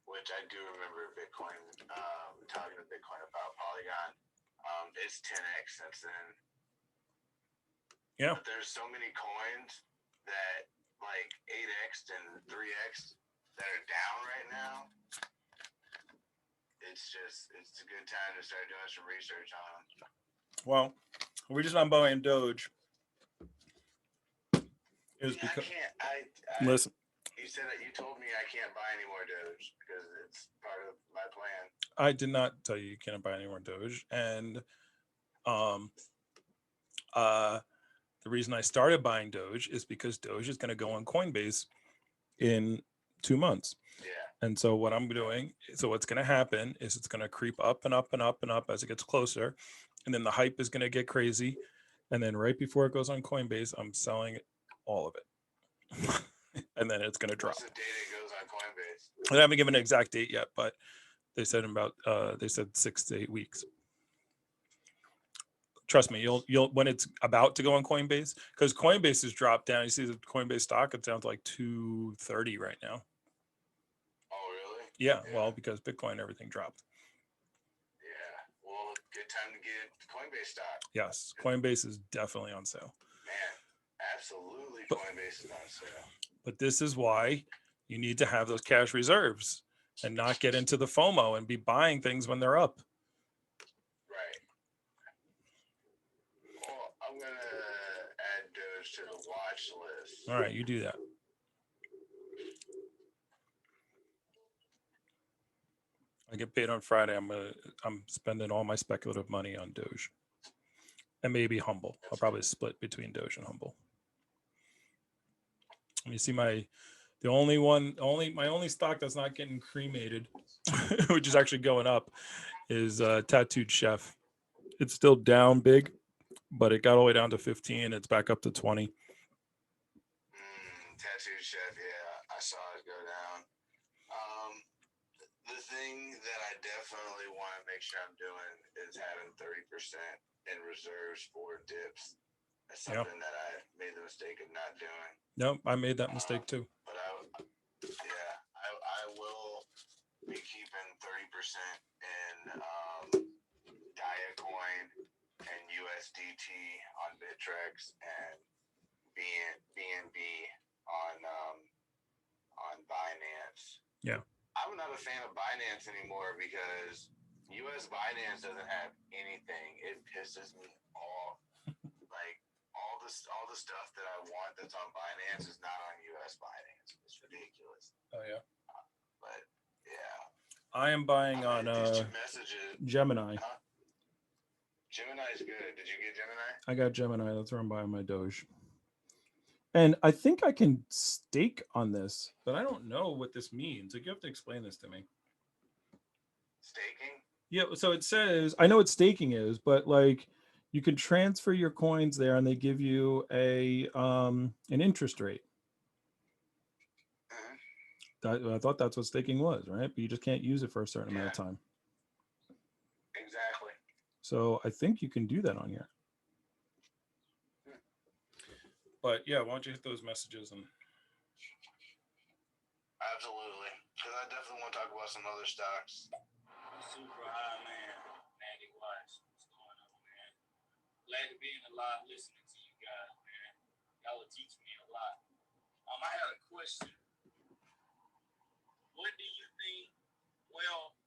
which I do remember Bitcoin, talking to Bitcoin about Polygon, it's 10x since then. Yeah. But there's so many coins that like 8x and 3x that are down right now. It's a good time to start doing some research on them. Well, the reason I'm buying Doge is because listen. You said that you told me I can't buy any more Doge because it's part of my plan. I did not tell you can't buy any more Doge, and the reason I started buying Doge is because Doge is going to go on Coinbase in 2 months. Yeah. And so what I'm doing, so what's going to happen is it's going to creep up and up and up and up as it gets closer. And then the hype is going to get crazy. And then right before it goes on Coinbase, I'm selling all of it. And then it's going to drop. What's the date it goes on Coinbase? I haven't given an exact date yet, but they said they said 6 to 8 weeks. Trust me, you'll when it's about to go on Coinbase, because Coinbase has dropped down. You see the Coinbase stock, it's down to like 230 right now. Oh, really? Yeah, well, because Bitcoin and everything dropped. Yeah, well, good time to get Coinbase stock. Yes, Coinbase is definitely on sale. Man, absolutely, Coinbase is on sale. But this is why you need to have those cash reserves and not get into the FOMO and be buying things when they're up. Right. Well, I'm going to add Doge to the watch list. All right, you do that. I get paid on Friday. I'm spending all my speculative money on Doge. And maybe Humble. I'll probably split between Doge and Humble. You see my only stock that's not getting cremated, which is actually going up, is Tattooed Chef. It's still down big, but it got all the way down to 15. It's back up to 20. Tattooed Chef, yeah, I saw it go down. The thing that I definitely want to make sure I'm doing is having 30% in reserves for dips. That's something that I made the mistake of not doing. No, I made that mistake too. But I will be keeping 30% in Diacoin and USDT on Bittrex and BNB on Binance. Yeah. I'm not a fan of Binance anymore because US Binance doesn't have anything. It pisses me off. Like all the stuff that I want that's on Binance is not on US Binance. It's ridiculous. Oh yeah. But yeah. I am buying on Gemini. Huh? Gemini is good. Did you get Gemini? I got Gemini. That's where I'm buying my Doge. And I think I can stake on this, but I don't know what this means. Like, you have to explain this to me. Staking? Yeah, so it says, I know what staking is, but like you can transfer your coins there and they give you an interest rate. I thought that's what staking was, right? But you just can't use it for a certain amount of time. Exactly. So I think you can do that on here. But yeah, why don't you hit those messages and absolutely, because I definitely want to talk about some other stocks. Superhighman420. What's going on, man? Glad to be in the live listening to you guys, man. Y'all will teach me a lot. I had a question. What do you think? Well,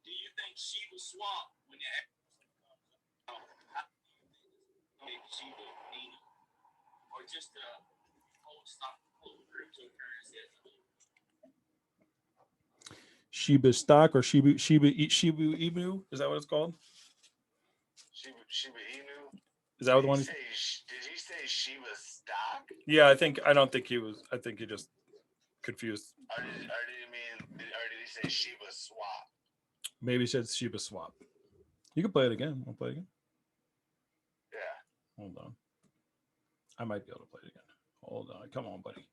do you think Shiba swap when the comes out? How do you think it's Shiba Inu? Or just the whole stock, whole cryptocurrency as a whole? Shiba stock or Shiba Inu? Is that what it's called? Shiba Inu? Is that what the one? Did he say Shiba stock? Yeah, I don't think he was. I think he just confused. Or did he say Shiba swap. Maybe it says Shiba swap. You can play it again. Want to play it again? Yeah. Hold on. I might be able to play it again. Hold on. Come on, buddy.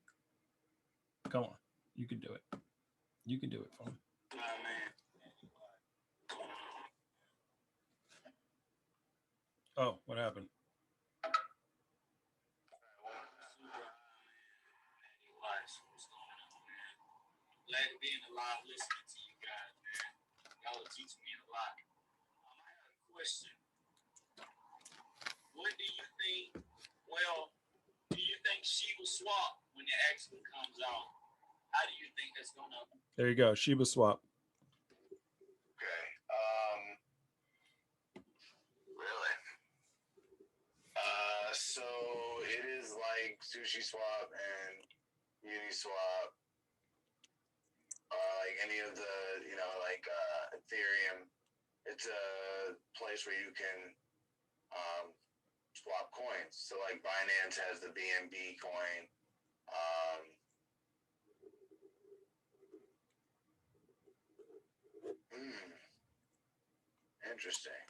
Come on. You can do it. You can do it, phone. Oh, what happened? Glad to be in the live listening to you guys, man. Y'all are teaching me a lot. I have a question. What do you think? Well, do you think Shiba swap when it actually comes out? How do you think that's gonna? There you go. Shiba swap. Okay. Really? So it is like Sushi Swap and Uniswap, like any of the, like Ethereum. It's a place where you can swap coins. So like Binance has the BNB coin. Interesting.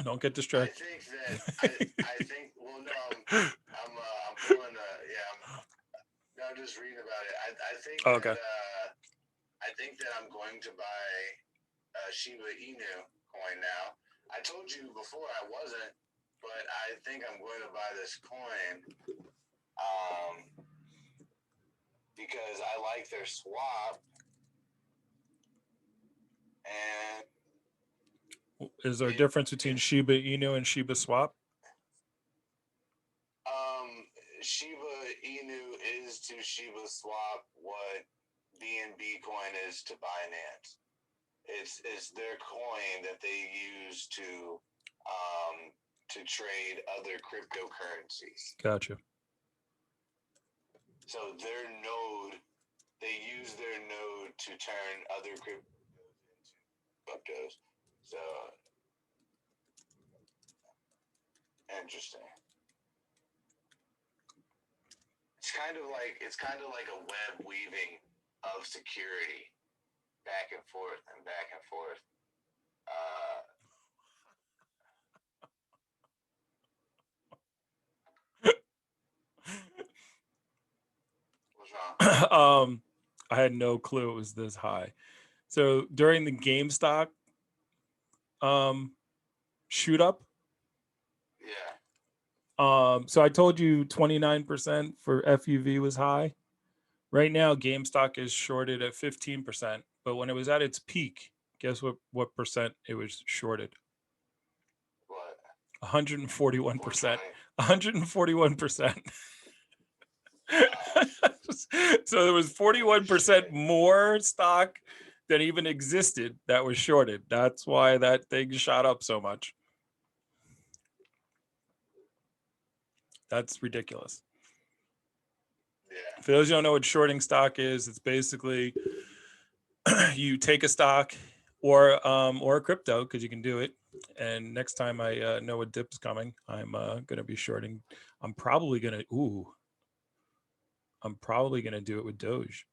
Don't get I distracted. think that I think. Well, no, I'm pulling. No, I'm just reading about it. I think Okay. that I think that I'm going to buy Shiba Inu coin now. I told you before I wasn't, but I think I'm going to buy this coin because I like their swap. And is there a difference between Shiba Inu and Shiba swap? Shiba Inu is to Shiba swap what BNB coin is to Binance. It's their coin that they use to trade other cryptocurrencies. Gotcha. So their node, they use their node to turn other cryptos into cryptos. So interesting. It's kind of like a web weaving of security, back and forth and back and forth. What's wrong? I had no clue it was this high. So during the GameStop shoot up. Yeah. So I told you 29% for FUV was high. Right now, GameStop is shorted at 15%, but when it was at its peak, guess what percent it was shorted? What? 141%. 141%. So there was 41% more stock than even existed that was shorted. That's why that thing shot up so much. That's ridiculous. Yeah. For those who don't know what shorting stock is, it's basically you take a stock or a crypto, because you can do it. And next time I know a dip's coming, I'm going to be shorting. I'm probably going to do it with Doge.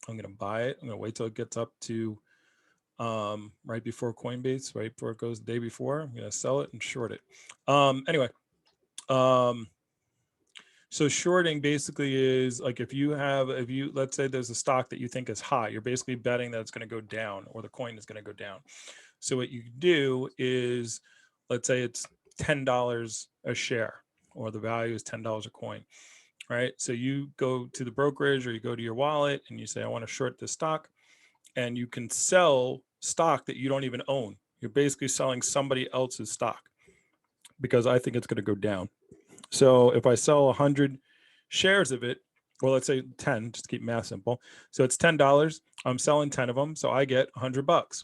I'm going to buy it. I'm going to wait till it gets up to right before Coinbase, right before it goes the day before. I'm going to sell it and short it. Anyway, so shorting basically is like if you let's say there's a stock that you think is high, you're basically betting that it's going to go down or the coin is going to go down. So what you do is, let's say it's $10 a share, or the value is $10 a coin, right? So you go to the brokerage or you go to your wallet and you say, I want to short this stock, and you can sell stock that you don't even own. You're basically selling somebody else's stock because I think it's going to go down. So if I sell 100 shares of it, or let's say 10, just to keep math simple. So it's $10. I'm selling 10 of them. So I get $100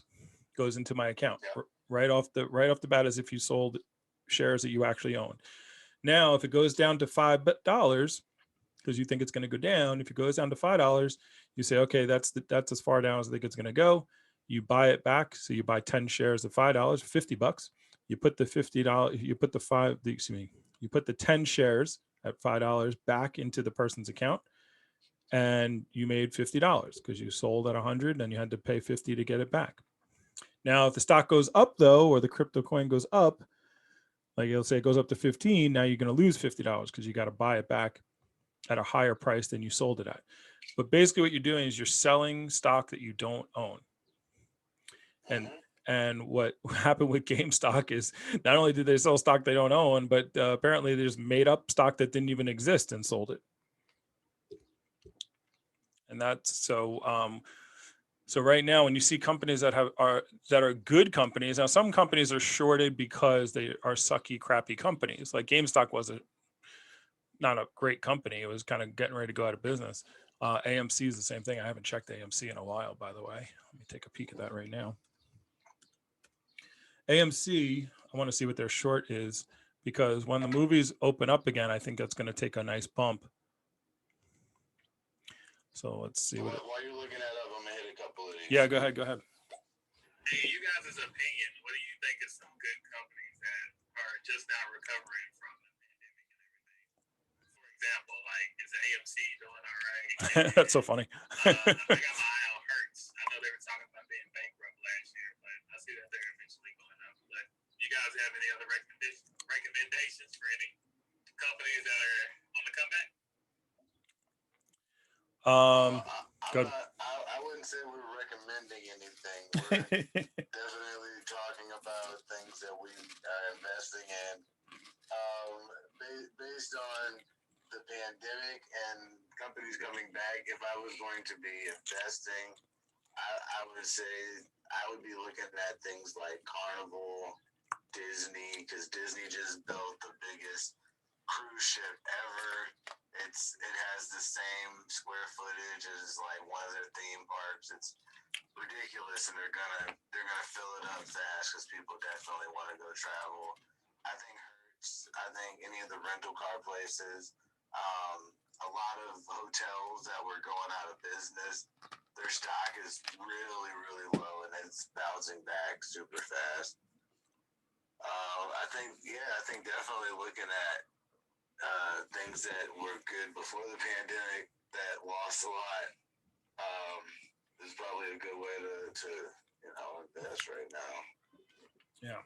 goes into my account right off the bat, as if you sold shares that you actually own. Now, if it goes down to $5, because you think it's going to go down, if it goes down to $5, you say, okay, that's as far down as I think it's going to go. You buy it back. So you buy 10 shares of $5, $50. You put the $50, you put the 10 shares at $5 back into the person's account, and you made $50 because you sold at 100 and you had to pay 50 to get it back. Now, if the stock goes up though, or the crypto coin goes up, like it'll say it goes up to 15, now you're going to lose $50 because you got to buy it back at a higher price than you sold it at. But basically what you're doing is you're selling stock that you don't own. And what happened with GameStop is not only did they sell stock they don't own, but apparently there's made up stock that didn't even exist and sold it. And that's so so right now when you see companies that are good companies, now some companies are shorted because they are sucky, crappy companies. Like GameStop wasn't not a great company. It was kind of getting ready to go out of business. AMC is the same thing. I haven't checked AMC in a while, by the way. Let me take a peek at that right now. AMC, I want to see what their short is, because when the movies open up again, I think that's going to take a nice bump. So let's see. While you're looking that up, I'm going to hit a couple of these. Yeah, go ahead. Hey, you guys' opinion, what do you think is some good companies that are just now recovering from the pandemic and everything? For example, like, is AMC doing all right? That's so funny. I got my eye on Hertz. I know they were talking about being bankrupt last year, but I see that they're eventually going up. But you guys have any other recommendations for any companies that are on the comeback? Good. I wouldn't say we're recommending anything. We're definitely talking about things that we are investing in. Based on the pandemic and companies coming back, if I was going to be investing, I would say I would be looking at things like Carnival, Disney, because Disney just built the biggest cruise ship ever. It has the same square footage as like one of their theme parks. It's ridiculous, and they're gonna fill it up fast because people definitely want to go travel. I think Hertz. I think any of the rental car places. A lot of hotels that were going out of business, their stock is really, really low, and it's bouncing back super fast. I think definitely looking at things that were good before the pandemic that lost a lot is probably a good way to invest right now. Yeah.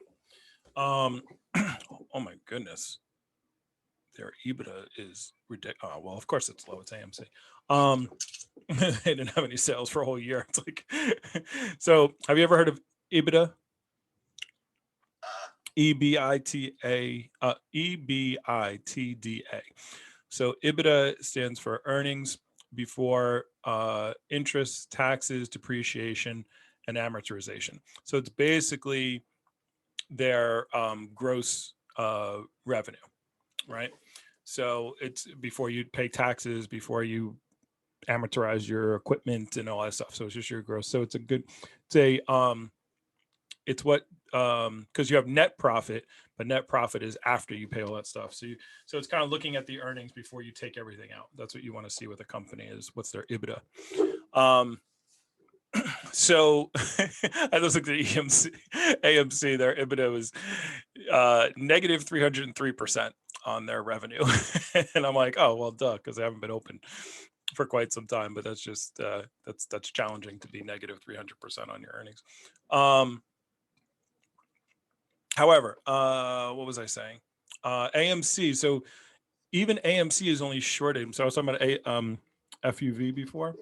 Oh my goodness. Their EBITDA is ridiculous. Oh, well, of course it's low. It's AMC. They didn't have any sales for a whole year. It's like, so have you ever heard of EBITDA? EBITDA. So EBITDA stands for earnings before interest, taxes, depreciation, and amortization. So it's basically their gross revenue, right? So it's before you pay taxes, before you amortize your equipment and all that stuff. So it's just your gross. So it's a good, it's what, because you have net profit, but net profit is after you pay all that stuff. So it's kind of looking at the earnings before you take everything out. That's what you want to see with a company is what's their EBITDA. So I just looked at AMC, their EBITDA was negative 303% on their revenue. And I'm like, oh, well, duh, because they haven't been open for quite some time, but that's just, that's challenging to be negative 300% on your earnings. However, what was I saying? AMC. So even AMC is only shorted. So I was talking about FUV before,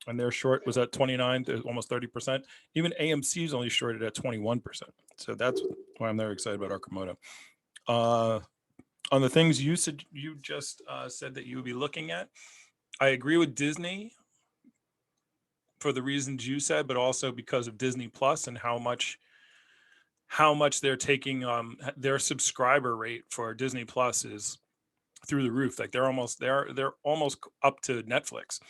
and their short was at 29 to almost 30%. Even AMC is only shorted at 21%. So that's why I'm very excited about Arcimoto. On the things you said, you just said that you would be looking at, I agree with Disney for the reasons you said, but also because of Disney Plus and how much they're taking their subscriber rate for Disney Plus is through the roof. Like they're almost up to Netflix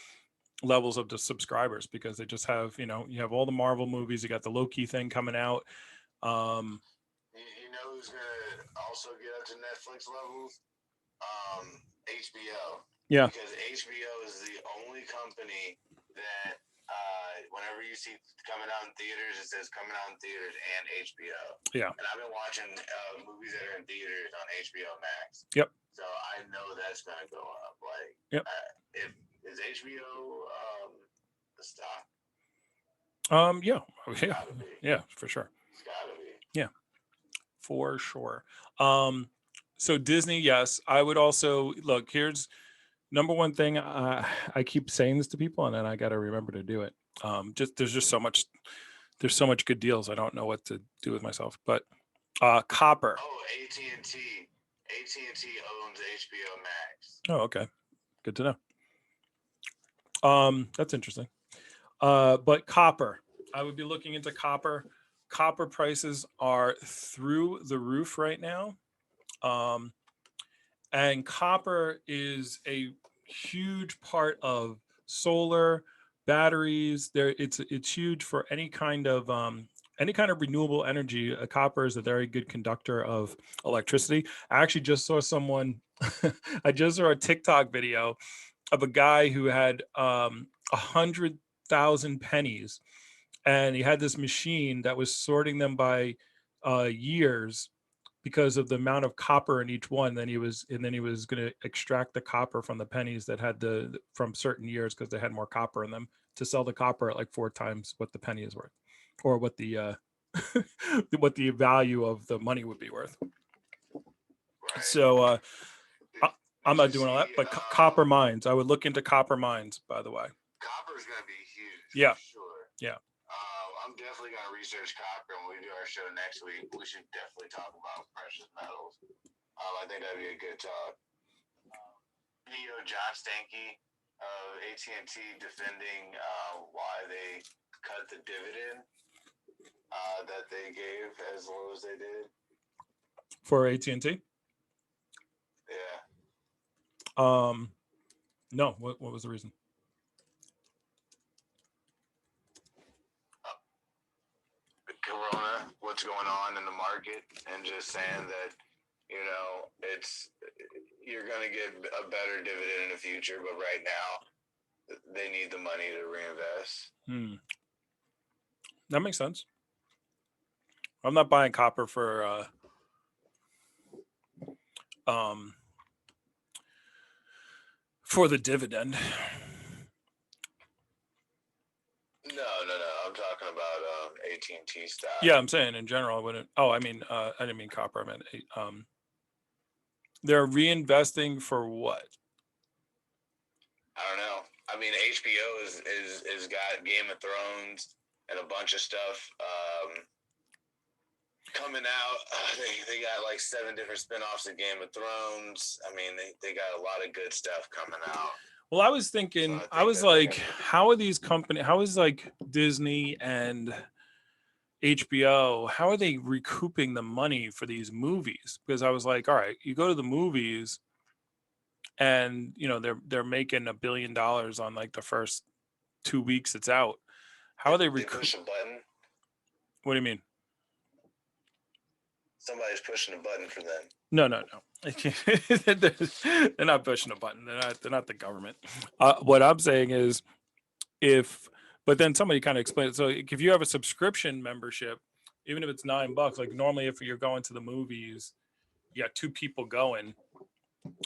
levels of the subscribers, because they just have, you have all the Marvel movies, you got the Loki thing coming out. You know who's gonna also get up to Netflix levels? HBO. Yeah. Because HBO is the only company that whenever you see coming out in theaters, it says coming out in theaters and HBO. Yeah. And I've been watching movies that are in theaters on HBO Max. Yep. So I I know that's gonna go up. Like, Yep. If is HBO the stock? Yeah, It's yeah, gotta be. yeah, for sure. It's gotta be. Yeah, for sure. So Disney, yes, I would also look. Here's number one thing. I keep saying this to people, and then I got to remember to do it. There's so much good deals. I don't know what to do with myself. But copper. Oh, AT&T. AT&T owns HBO Max. Oh, okay, good to know. That's interesting. But copper, I would be looking into copper. Copper prices are through the roof right now. And copper is a huge part of solar batteries. It's huge for any kind of renewable energy. Copper is a very good conductor of electricity. I actually just saw someone. I just saw a TikTok video of a guy who had 100,000 pennies, and he had this machine that was sorting them by years because of the amount of copper in each one. Then he was going to extract the copper from the pennies that had from certain years, because they had more copper in them, to sell the copper at like 4 times what the penny is worth, or what the what the value of the money would be worth. Right. So I'm not doing all that, see, but copper mines. I would look into copper mines, by the way. Copper is gonna be huge. Yeah. For sure. Yeah. I'm definitely gonna research copper, and when we do our show next week, we should definitely talk about precious metals. I think that'd be a good talk. Video John Stankey of AT&T defending why they cut the dividend that they gave as low as they did. For AT&T? Yeah. No. What was the reason? Corona, what's going on in the market, and just saying that, you're going to get a better dividend in the future, but right now they need the money to reinvest. That makes sense. I'm not buying copper for the dividend. No. I'm talking about AT&T stock. Yeah, I'm saying in general, I wouldn't. Oh, I mean, I didn't mean copper. I meant they're reinvesting for what? I don't know. I mean, HBO is got Game of Thrones and a bunch of stuff coming out. They got like 7 different spinoffs of Game of Thrones. I mean, they got a lot of good stuff coming out. Well, I was thinking, I was like, how are these companies? How is like Disney and HBO? How are they recouping the money for these movies? Because I was like, all right, you go to the movies, and they're making $1 billion on like the first 2 weeks it's out. How are they push a button? What do you mean? Somebody's pushing a button for them. No. They're not pushing a button. They're not the government. What I'm saying is, but then somebody kind of explained it. So if you have a subscription membership, even if it's $9, like normally if you're going to the movies, you got 2 people going,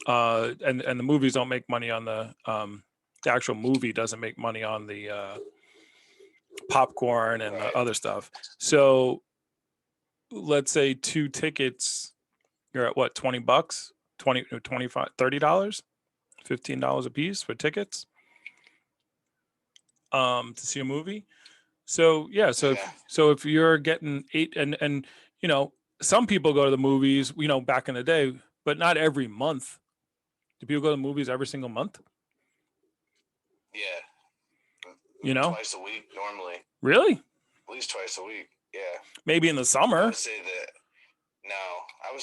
and the movies don't make money on the actual movie doesn't make money on the popcorn and the other stuff. So let's say 2 tickets, you're at what, $20, $20, $25, $30, $15 a piece for tickets to see a movie. So yeah, so if you're getting 8, and some people go to the movies, back in the day, but not every month. Do people go to the movies every single month? Yeah. Twice a week normally. Really? At least twice a week. Yeah. Maybe in the summer. I would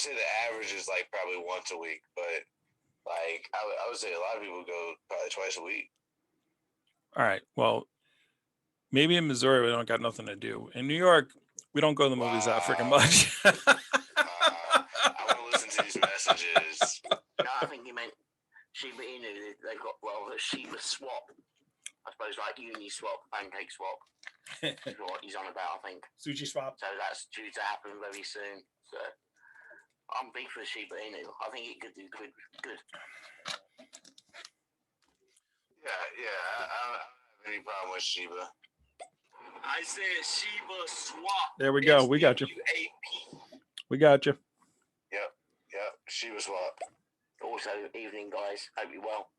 say the average is like probably once a week, but like I would say a lot of people go probably twice a week. All right. Well, maybe in Missouri we don't got nothing to do. In New York, we don't go to the movies that freaking much. I want to listen to these messages. No, I think you meant Shiba Inu. They've got a Shiba swap. I suppose like Uniswap, Pancake Swap. Is what he's on about, I think. Sushi swap. So that's due to happen very soon. So I'm big for Shiba Inu. I think it could do good. Yeah, I don't have any problem with Shiba. I said Shiba Swap. There we go. We got you. SWAP. We got you. Yep, Shiba swap. Also, evening, guys. Hope you're well.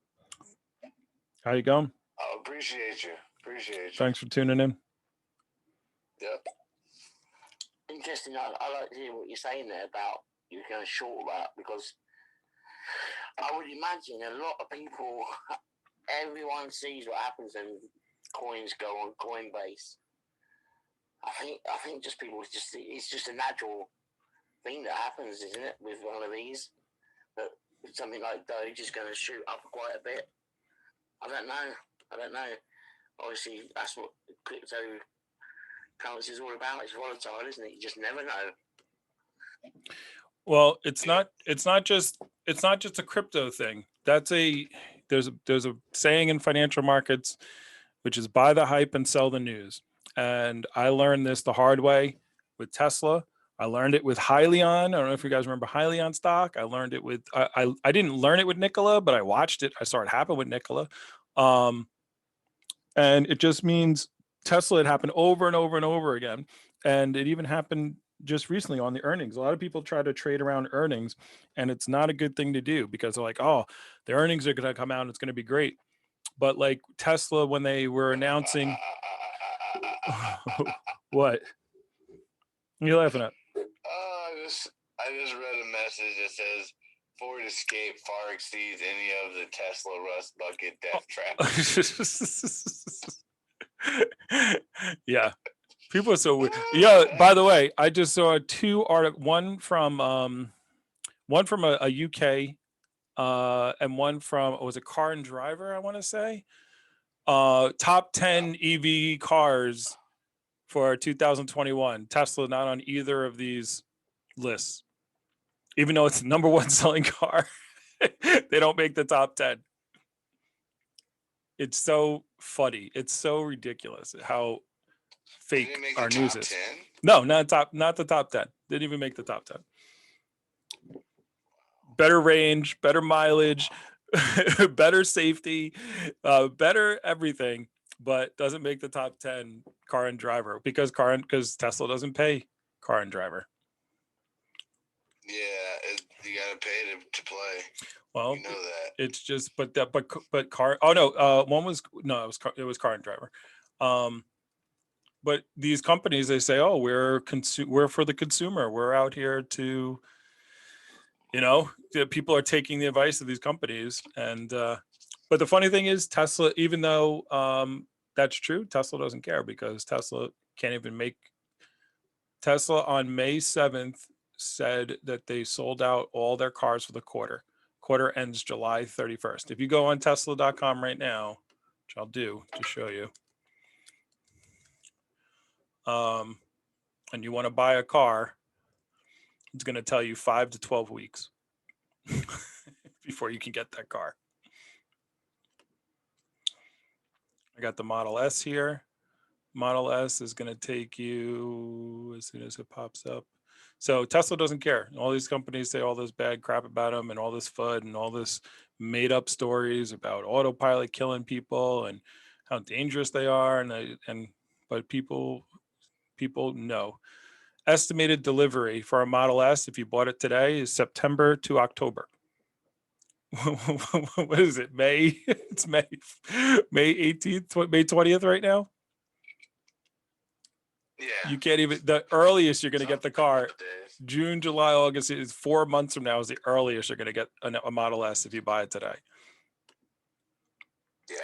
How you going? I appreciate you. Thanks for tuning in. Yep. Interesting. I like to hear what you're saying there about you're going short about, because I would imagine a lot of people, everyone sees what happens when coins go on Coinbase. I think just people it's just a natural thing that happens, isn't it, with one of these? That something like Doge is going to shoot up quite a bit. I don't know. Obviously, that's what cryptocurrency is all about. It's volatile, isn't it? You just never know. Well, it's not just a crypto thing. There's a saying in financial markets, which is buy the hype and sell the news. And I learned this the hard way with Tesla. I learned it with Hyliion. I don't know if you guys remember Hyliion stock. I learned it with I didn't learn it with Nikola, but I watched it. I saw it happen with Nikola. And it just means Tesla, it happened over and over and over again. And it even happened just recently on the earnings. A lot of people try to trade around earnings, and it's not a good thing to do, because they're like, oh, the earnings are going to come out and it's going to be great. But like Tesla, when they were announcing what? What are you laughing at? I just read a message that says Ford Escape far exceeds any of the Tesla Rust Bucket death traps. Yeah. People are so weird. Yeah, by the way, I just saw two articles, one from a UK and one from, was it Car and Driver, I want to say. Top 10 EV cars for 2021. Tesla not on either of these lists. Even though it's the number one selling car, they don't make the top 10. It's so funny. It's so ridiculous how fake our news is. 10? No, not the top 10. Didn't even make the top 10. Better range, better mileage, better safety, better everything, but doesn't make the top 10 Car and Driver because Tesla doesn't pay Car and Driver. Yeah, you gotta pay to play. Well, you know that. It's just, but car. Oh no, one was no, it was Car and Driver. But these companies, they say, oh, we're for the consumer. We're out here to, people are taking the advice of these companies. And but the funny thing is, Tesla, even though that's true, Tesla doesn't care, because Tesla can't even make. Tesla on May 7th said that they sold out all their cars for the quarter. Quarter ends July 31st. If you go on Tesla.com right now, which I'll do to show you, and you want to buy a car, it's going to tell you 5 to 12 weeks before you can get that car. I got the Model S here. Model S is going to take you as soon as it pops up. So Tesla doesn't care. All these companies say all this bad crap about them and all this FUD and all this made up stories about autopilot killing people and how dangerous they are. But people know. Estimated delivery for a Model S, if you bought it today, is September to October. What is it? May? It's May 18th, May 20th right now. Yeah. You can't even, the earliest you're going to get the car, June, July, August, is 4 months from now is the earliest you're going to get a Model S if you buy it today. Yeah.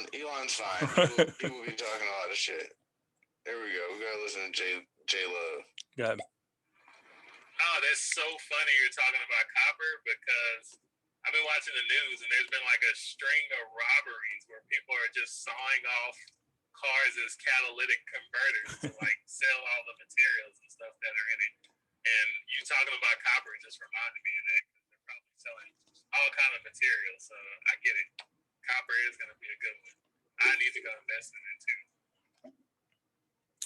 Elon's fine. People be talking a lot of shit. There we go. We gotta listen to J Love. Go ahead. Oh, that's so funny you're talking about copper, because I've been watching the news and there's been like a string of robberies where people are just sawing off cars as catalytic converters to like sell all the materials and stuff that are in it. And you talking about copper just reminded me of that, because they're probably selling all kind of materials. So I get it. Copper is going to be a good one. I need to go invest in it too.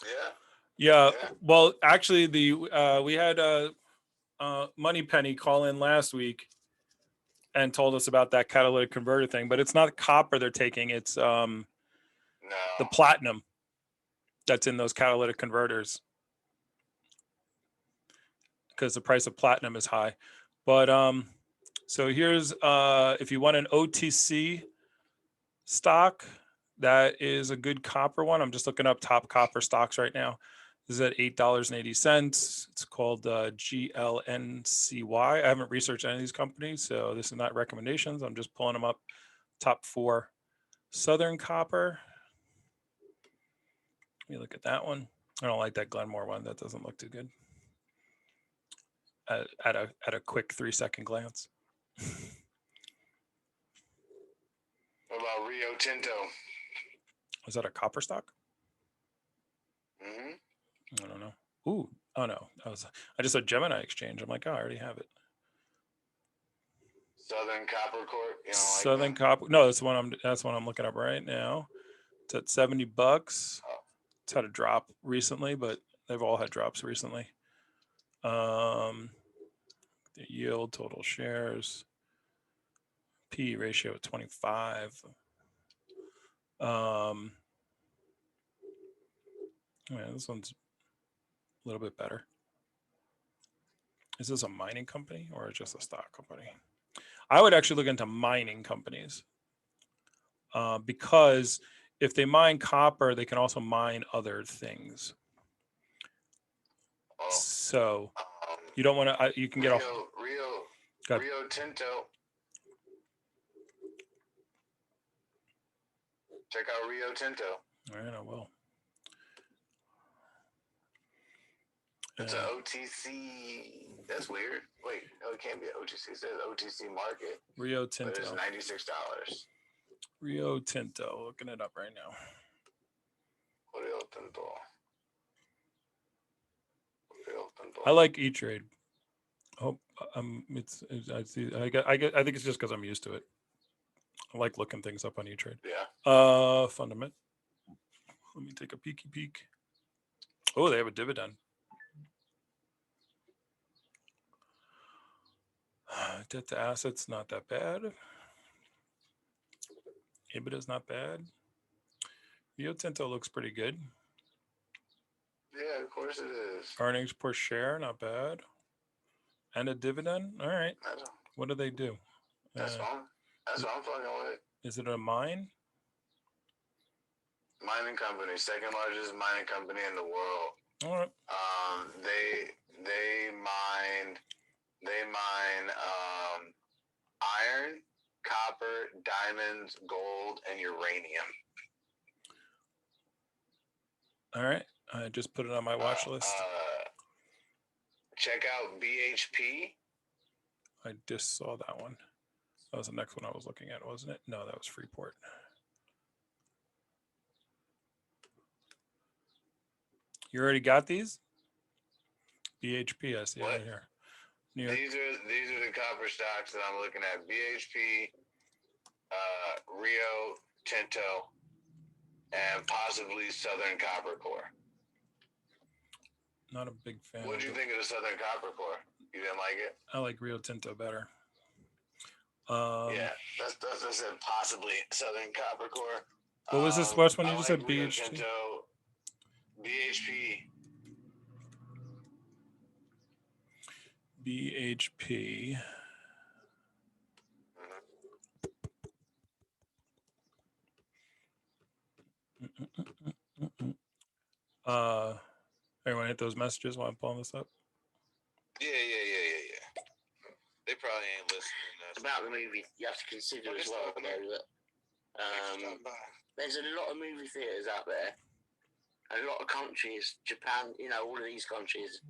Yeah. Yeah. Yeah. Well, actually, we had Money Penny call in last week and told us about that catalytic converter thing, but it's not copper they're taking. It's No. the platinum that's in those catalytic converters because the price of platinum is high. But so here's if you want an OTC stock, that is a good copper one. I'm just looking up top copper stocks right now. This is at $8.80. It's called GLNCY. I haven't researched any of these companies, so this is not recommendations. I'm just pulling them up. Top 4. Southern Copper. Let me look at that one. I don't like that Glenmore one. That doesn't look too good. At a quick 3-second glance. What about Rio Tinto? Was that a copper stock? Mm-hmm. I don't know. Ooh, oh no. I just said Gemini Exchange. I'm like, oh, I already have it. Southern Copper Corp. You know, Southern like Copper. No, that's one I'm looking up right now. It's at $70. Oh. It's had a drop recently, but they've all had drops recently. The yield, total shares, P ratio 25. Yeah, this one's a little bit better. Is this a mining company or just a stock company? I would actually look into mining companies because if they mine copper, they can also mine other things. Oh. So you don't want to. You can get a Rio Tinto. Check out Rio Tinto. All right, I will. It's an OTC. That's weird. Wait, no, it can't be an OTC. It says OTC market. Rio Tinto. But it's $96. Rio Tinto. Looking it up right now. Rio Tinto. I like E-Trade. Oh, I see. I think it's just because I'm used to it. I like looking things up on E-Trade. Yeah. Fundament. Let me take a peeky peek. Oh, they have a dividend. Debt to assets, not that bad. EBITDA is not bad. Rio Tinto looks pretty good. Yeah, of course it is. Earnings per share, not bad. And a dividend. All right. What do they do? That's fine. That's what I'm fucking with. Is it a mine? Mining company, second largest mining company in the world. All right. They mine iron, copper, diamonds, gold, and uranium. All right. I just put it on my watch list. Check out BHP. I just saw that one. That was the next one I was looking at, wasn't it? No, that was Freeport. You already got these? BHP, I see it right here. These are the copper stocks that I'm looking at. BHP, Rio Tinto, and possibly Southern Copper Corp. Not a big fan. What did you think of the Southern Copper Corp? You didn't like it? I like Rio Tinto better. Yeah, that's I said possibly Southern Copper Corp. What was this first one you just said? Rio BHP? Tinto, BHP. BHP. Everyone hit those messages while I'm pulling this up? Yeah. They probably ain't listening. About the movie, you have to consider as well, though, that there's a lot of movie theatres out there. A lot of countries, Japan, all of these countries,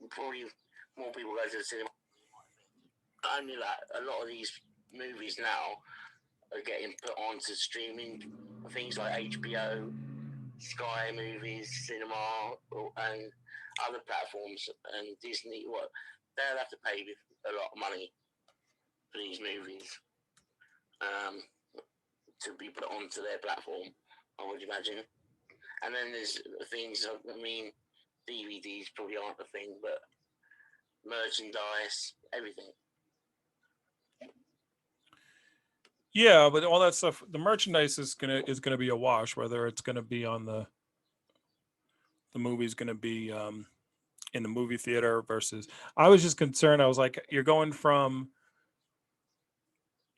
probably more people go to the cinema. Only that, a lot of these movies now are getting put onto streaming things like HBO, Sky Movies, Cinema, and other platforms, and Disney. They'll have to pay a lot of money for these movies to be put onto their platform, I would imagine. And then there's things, I mean, DVDs probably aren't a thing, but merchandise, everything. Yeah, but all that stuff, the merchandise is gonna be a wash, whether it's gonna be on the movie's gonna be in the movie theater versus. I was just concerned. I was like, you're going from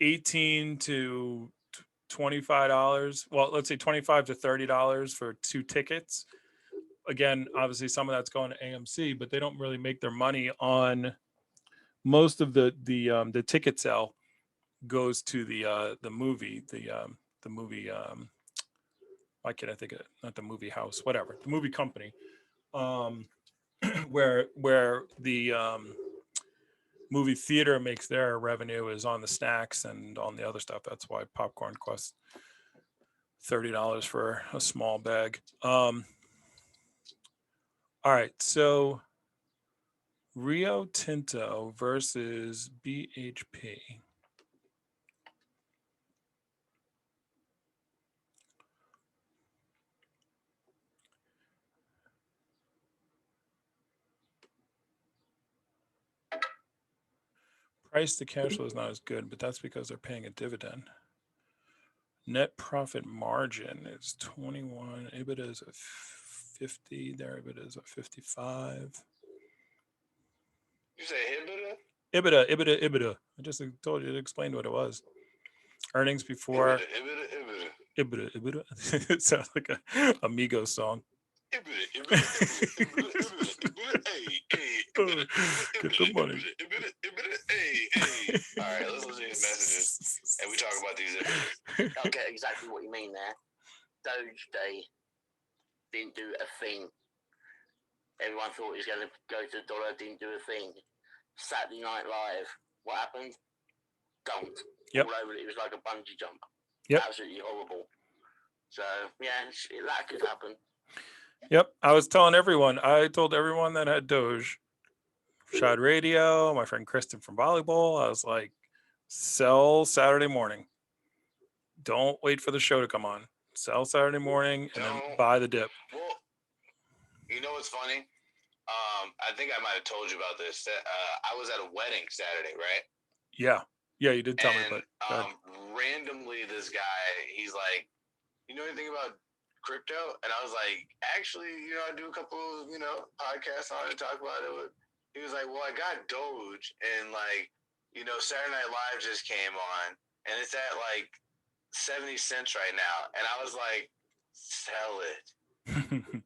18 to $25. Well, let's say $25 to $30 for 2 tickets. Again, obviously some of that's going to AMC, but they don't really make their money on most of the ticket sale goes to the movie, the movie why can't I think of it? Not the movie house, whatever, the movie company. Where the movie theater makes their revenue is on the snacks and on the other stuff. That's why popcorn costs $30 for a small bag. All right, so Rio Tinto versus BHP. Price to cash flow is not as good, but that's because they're paying a dividend. Net profit margin is 21. EBITDA is a 50. Their EBITDA is a 55. You say EBITDA. I just told you, to explain what it was. Earnings before. EBITDA. It sounds like a Amigo song. Get the money. All right, let's listen to these messages and we talk about these images. I'll get exactly what you mean there. Doge Day didn't do a thing. Everyone thought he was going to go to the dollar, didn't do a thing. Saturday Night Live, what happened? Dumped. Yep. All over it. It was like a bungee jump. Yep. Absolutely horrible. So, yeah, that could happen. Yep. I was telling everyone, I told everyone that had Doge, Shad Radio, my friend Kristen from volleyball, I was like, sell Saturday morning. Don't wait for the show to come on. Sell Saturday morning and then buy the dip. Well, you know what's funny? I think I might have told you about this. I was at a wedding Saturday, right? Yeah, you did tell me. But randomly, this guy, he's like, "You know anything about crypto?" And I was like, "Actually, I do a couple of podcasts on it, talk about it." He was like, "Well, I got Doge, and Saturday Night Live just came on, and it's at like 70 cents right now." And I was like, "Sell it,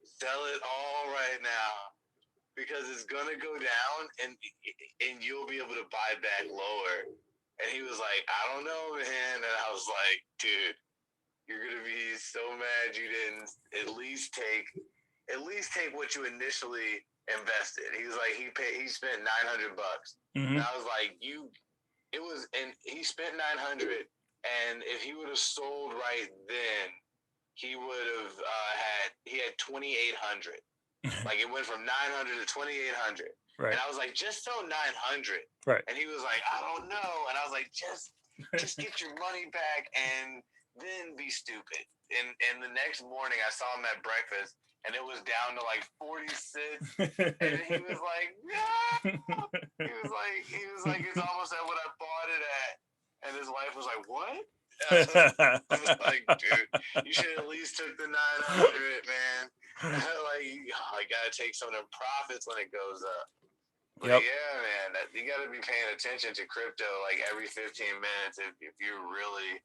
sell it all right now." Because it's gonna go down, and you'll be able to buy back lower. And he was like, "I don't know, man." And I was like, "Dude, you're gonna be so mad you didn't at least take what you initially invested." He was like, he spent $900. Mm-hmm. And I was like, and he spent $900, and if he would have sold right then, he would have had $2,800. Like, it went from 900 to 2,800. Right. And I was like, "Just sell 900. Right. And he was like, "I don't know." And I was like, just get your money back and then be stupid. And the next morning I saw him at breakfast, and it was down to like 46. And he was like, "No." He was like, "It's almost at what I bought it at." And his wife was like, "What?" I was like, "Dude, you should at least took the 900, man." Like, I gotta take some of them profits when it goes up. But yep. Yeah, man, you gotta be paying attention to crypto like every 15 minutes if you're really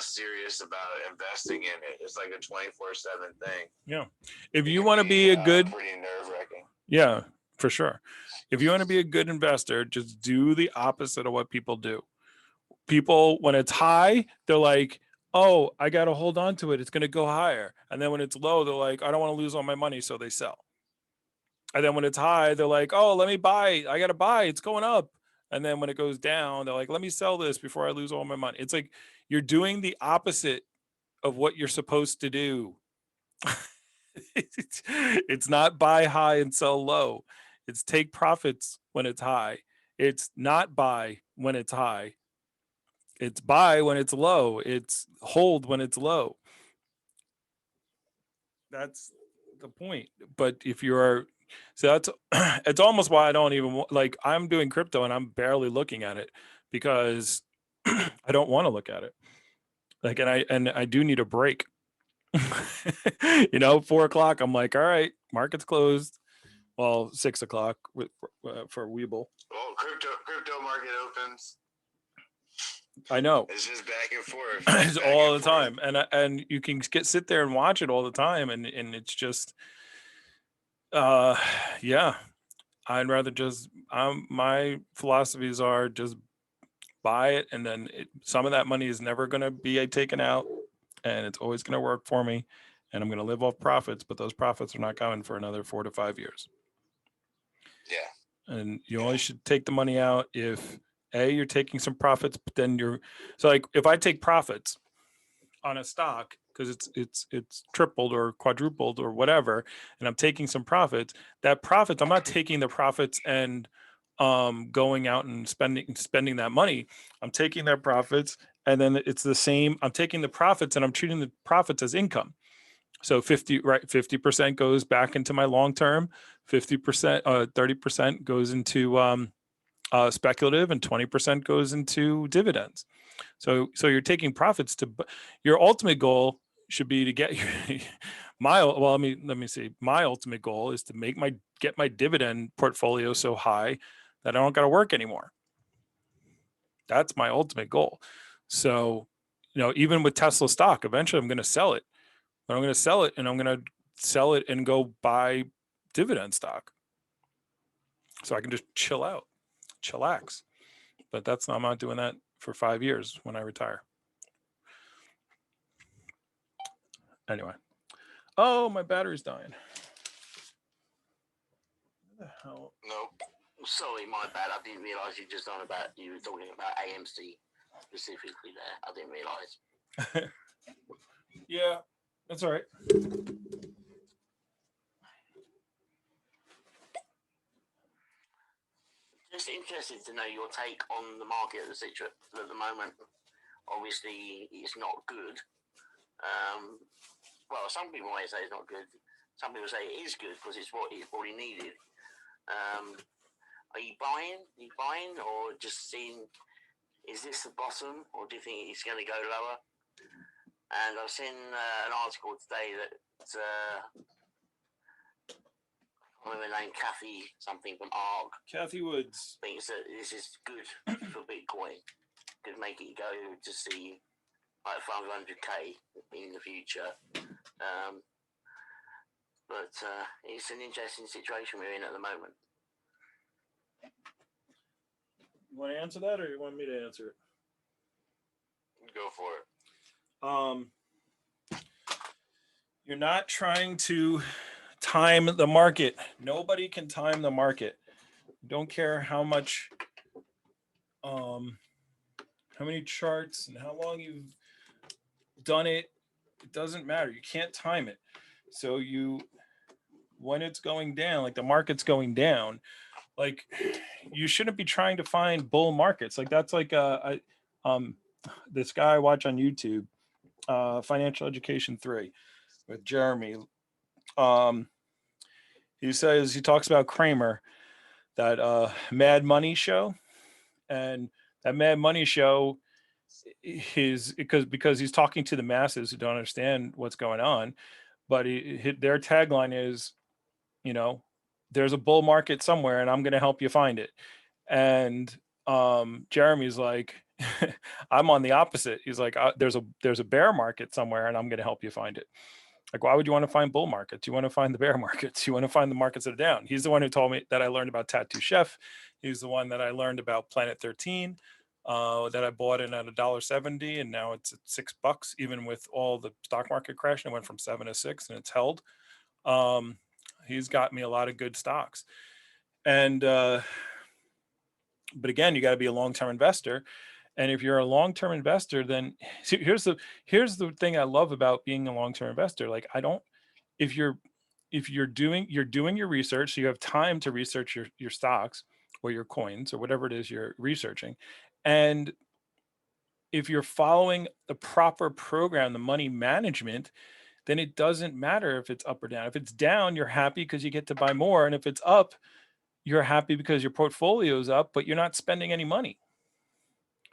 serious about investing in it. It's like a 24/7 thing. Yeah. If you want to be a good, pretty nerve-wracking. Yeah, for sure. If you want to be a good investor, just do the opposite of what people do. People, when it's high, they're like, "Oh, I got to hold on to it. It's going to go higher." And then when it's low, they're like, "I don't want to lose all my money." So they sell. And then when it's high, they're like, "Oh, let me buy. I got to buy. It's going up." And then when it goes down, they're like, "Let me sell this before I lose all my money." It's like you're doing the opposite of what you're supposed to do. It's not buy high and sell low. It's take profits when it's high. It's not buy when it's high. It's buy when it's low. It's hold when it's low. That's the point. But if you're, so that's, it's almost why I don't even like, I'm doing crypto and I'm barely looking at it because I don't want to look at it. Like, and I do need a break. 4 o'clock, I'm like, all right, market's closed. Well, 6 o'clock for Weeble. Oh, crypto market opens. I know. It's just back and forth. It's all the time, and you can sit there and watch it all the time, and it's just, yeah. I'd rather just, my philosophies are just buy it, and then some of that money is never going to be taken out, and it's always going to work for me, and I'm going to live off profits, but those profits are not coming for another 4 to 5 years. Yeah. And you only should take the money out if you're taking some profits, but then so like if I take profits on a stock because it's tripled or quadrupled or whatever, and I'm taking some profits, that profits, I'm not taking the profits and going out and spending that money. I'm taking their profits, and then it's the same. I'm taking the profits and I'm treating the profits as income. So 50% goes back into my long term, 50%, 30% goes into speculative, and 20% goes into dividends. So you're taking profits your ultimate goal should be to get let me see. My ultimate goal is to get my dividend portfolio so high that I don't got to work anymore. That's my ultimate goal. So, even with Tesla stock, eventually I'm going to sell it. But I'm going to sell it, and I'm going to sell it and go buy dividend stock. So I can just chillax. But I'm not doing that for 5 years when I retire. Anyway. Oh, my battery's dying. What the hell? Nope. Sorry, my bad. I didn't realise you were talking about AMC specifically there. I didn't realise. Yeah, that's all right. Just interested to know your take on the market at the moment. Obviously, it's not good. Well, some people might say it's not good. Some people say it is good because it's what it's already needed. Are you buying, or just seeing? Is this the bottom, or do you think it's going to go lower? And I've seen an article today that I remember her name, Kathy something from ARG. Kathy Woods thinks that this is good for Bitcoin. Could make it go to see like 500k in the future. But it's an interesting situation we're in at the moment. You want to answer that, or you want me to answer it? Go for it. You're not trying to time the market. Nobody can time the market. Don't care how much, how many charts and how long you've done it. It doesn't matter. You can't time it. So when it's going down, like the market's going down, like you shouldn't be trying to find bull markets. Like that's like this guy I watch on YouTube, Financial Education 3 with Jeremy. He talks about Kramer, that Mad Money show, and that Mad Money show is because he's talking to the masses who don't understand what's going on. But their tagline is, there's a bull market somewhere, and I'm going to help you find it. And Jeremy's like, I'm on the opposite. He's like, there's a bear market somewhere, and I'm going to help you find it. Like, why would you want to find bull markets? You want to find the bear markets. You want to find the markets that are down. He's the one who told me that I learned about Tattoo Chef. He's the one that I learned about Planet 13, that I bought in at $1.70, and now it's at $6. Even with all the stock market crash, it went from 7 to 6, and it's held. He's got me a lot of good stocks, and but again, you got to be a long-term investor. And if you're a long-term investor, then here's the thing I love about being a long-term investor. Like, if you're doing your research, so you have time to research your stocks or your coins or whatever it is you're researching. And if you're following the proper program, the money management, then it doesn't matter if it's up or down. If it's down, you're happy because you get to buy more. And if it's up, you're happy because your portfolio is up, but you're not spending any money.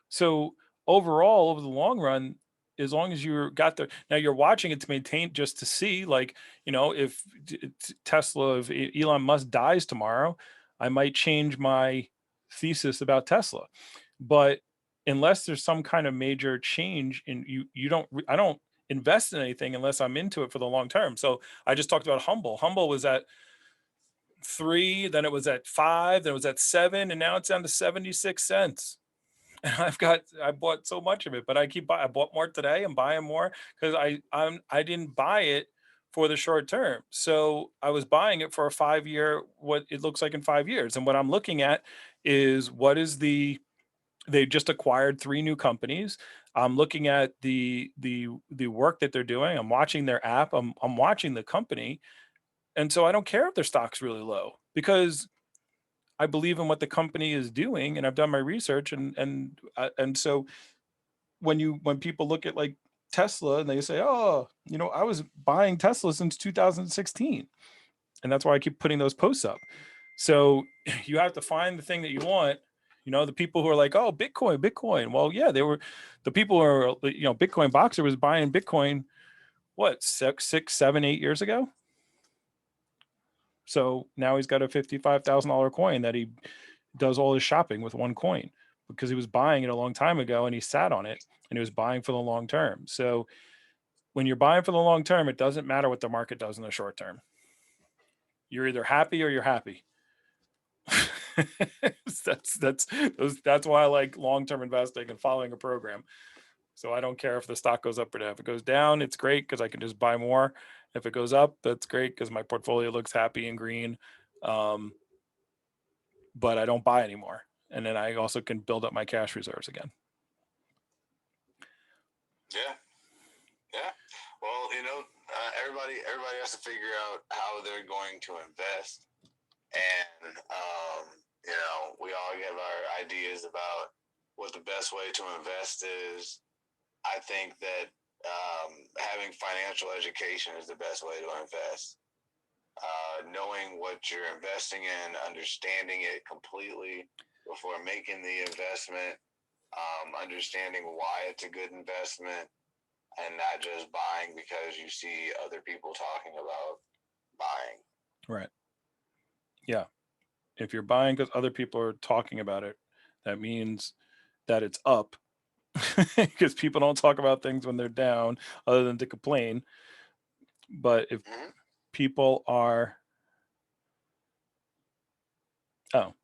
So overall, over the long run, as long as you got there, now you're watching it to maintain just to see, like, if Tesla, if Elon Musk dies tomorrow, I might change my thesis about Tesla. But unless there's some kind of major change in I don't invest in anything unless I'm into it for the long term. So I just talked about Humble was at 3, then it was at 5, then it was at 7, and now it's down to 76 cents. And I bought so much of it, but I bought more today. I'm buying more because I didn't buy it for the short term. So I was buying it for a 5-year, what it looks like in 5 years. And what I'm looking at is they just acquired 3 new companies. I'm looking at the work that they're doing. I'm watching their app. I'm watching the company. And so I don't care if their stock's really low because I believe in what the company is doing, and I've done my research, and so when people look at like Tesla and they say, "Oh, I was buying Tesla since 2016," and that's why I keep putting those posts up. So you have to find the thing that you want. The people who are like, "Oh, Bitcoin." Well, yeah, they were the people who are, Bitcoin Boxer was buying Bitcoin, what, 6, 7, 8 years ago. So now he's got a $55,000 coin that he does all his shopping with one coin because he was buying it a long time ago and he sat on it and he was buying for the long term. So when you're buying for the long term, it doesn't matter what the market does in the short term. You're either happy or you're happy. That's why I like long-term investing and following a program. So I don't care if the stock goes up or down. If it goes down, it's great because I can just buy more. If it goes up, that's great because my portfolio looks happy and green. But I don't buy anymore. And then I also can build up my cash reserves again. Yeah. Well, everybody has to figure out how they're going to invest, and we all have our ideas about what the best way to invest is. I think that having financial education is the best way to invest. Knowing what you're investing in, understanding it completely before making the investment, understanding why it's a good investment, and not just buying because you see other people talking about buying. Right. Yeah. If you're buying because other people are talking about it, that means that it's up because people don't talk about things when they're down other than to complain. But if people are, now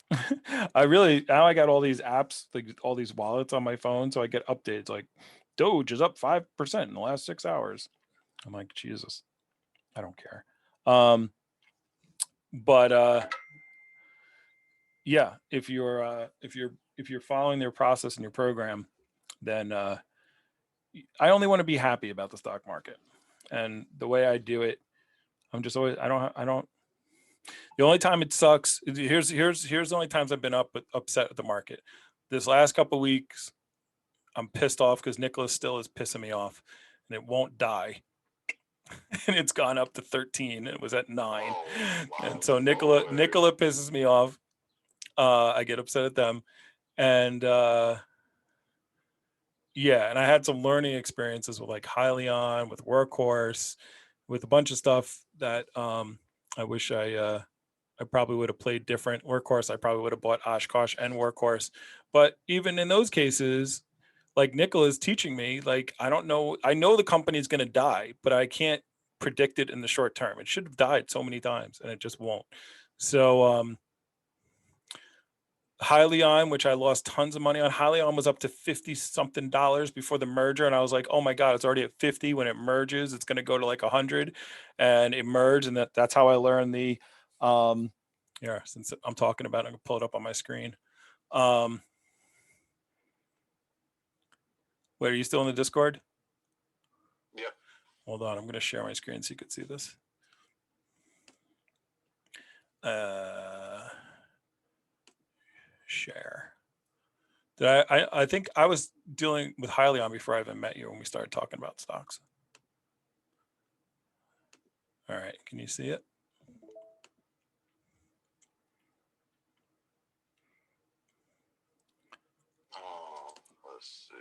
I got all these apps, like all these wallets on my phone. So I get updates like Doge is up 5% in the last 6 hours. I'm like, Jesus, I don't care. But yeah, if you're following their process in your program, then I only want to be happy about the stock market. And the way I do it, I'm just always, I don't, the only time it sucks, here's the only times I've been upset at the market. This last couple of weeks, I'm pissed off because Nicholas still is pissing me off and it won't die. And it's gone up to 13. It was at 9. And so Nicola pisses me off. I get upset at them. And yeah, and I had some learning experiences with like Hyliion, with Workhorse, with a bunch of stuff that I wish I probably would have played different. Workhorse, I probably would have bought Oshkosh and Workhorse. But even in those cases, like Nicola's teaching me, like, I don't know, I know the company's going to die, but I can't predict it in the short term. It should have died so many times and it just won't. So Hyliion, which I lost tons of money on. Hyliion was up to $50 something before the merger, and I was like, "Oh my god, it's already at 50. When it merges, it's going to go to like 100," and it merged, and that's how I learned the. Yeah, since I'm talking about it, I'm gonna pull it up on my screen. Wait, are you still in the Discord? Yep. Hold on, I'm going to share my screen so you can see this. Share. I think I was dealing with Hyliion before I even met you when we started talking about stocks. All right, can you see it? Oh, let's see.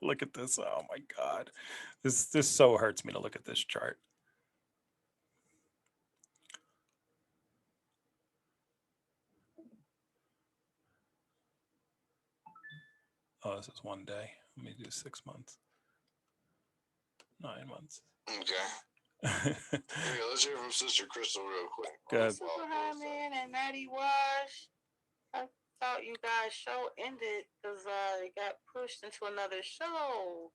Look at this. Oh my God. This so hurts me to look at this chart. Oh, this is one day. Let me do 6 months. 9 months. Okay. Hey, let's hear from Sister Crystal real quick. Go ahead. Superhighman and W.I.S.E. I thought you guys' show ended because it got pushed into another show.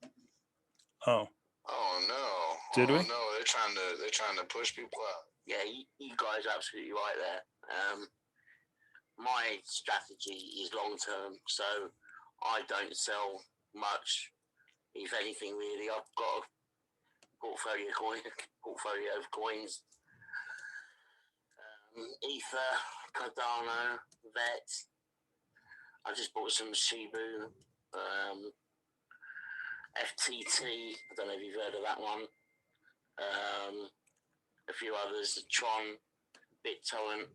Oh. Oh no. Did we? No, they're trying to push people out. Yeah, you guys are absolutely right there. My strategy is long term, so I don't sell much. If anything, really, I've got a portfolio of coins. Ether, Cardano, Vet. I just bought some Shibu, FTT. I don't know if you've heard of that one. A few others, Tron, BitTorrent.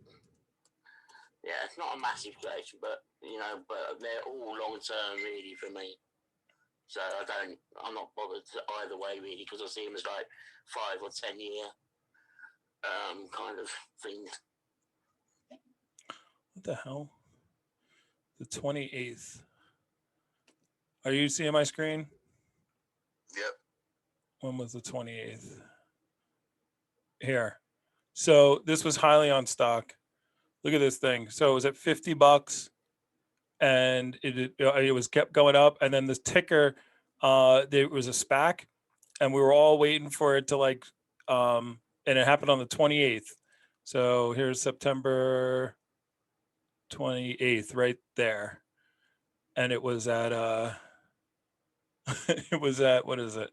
Yeah, it's not a massive collection, but but they're all long term really for me. So I'm not bothered either way really, because I see them as like 5 or 10 year kind of things. What the hell? The 28th. Are you seeing my screen? Yep. When was the 28th? Here. So this was highly on stock. Look at this thing. So it was at $50 and it was kept going up. And then this ticker, there was a SPAC and we were all waiting for it to and it happened on the 28th. So here's September 28th right there. And it was at, what is it?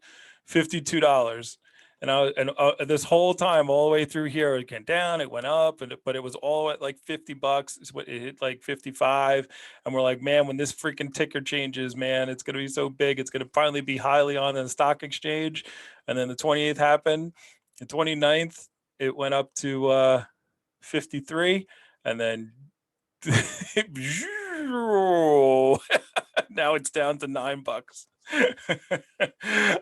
$52. And this whole time, all the way through here, it came down, it went up, but it was all at like $50. It hit like 55, and we're like, man, when this freaking ticker changes, man, it's gonna be so big. It's gonna finally be highly on the stock exchange. And then the 28th happened. The 29th, it went up to 53, and then now it's down to $9.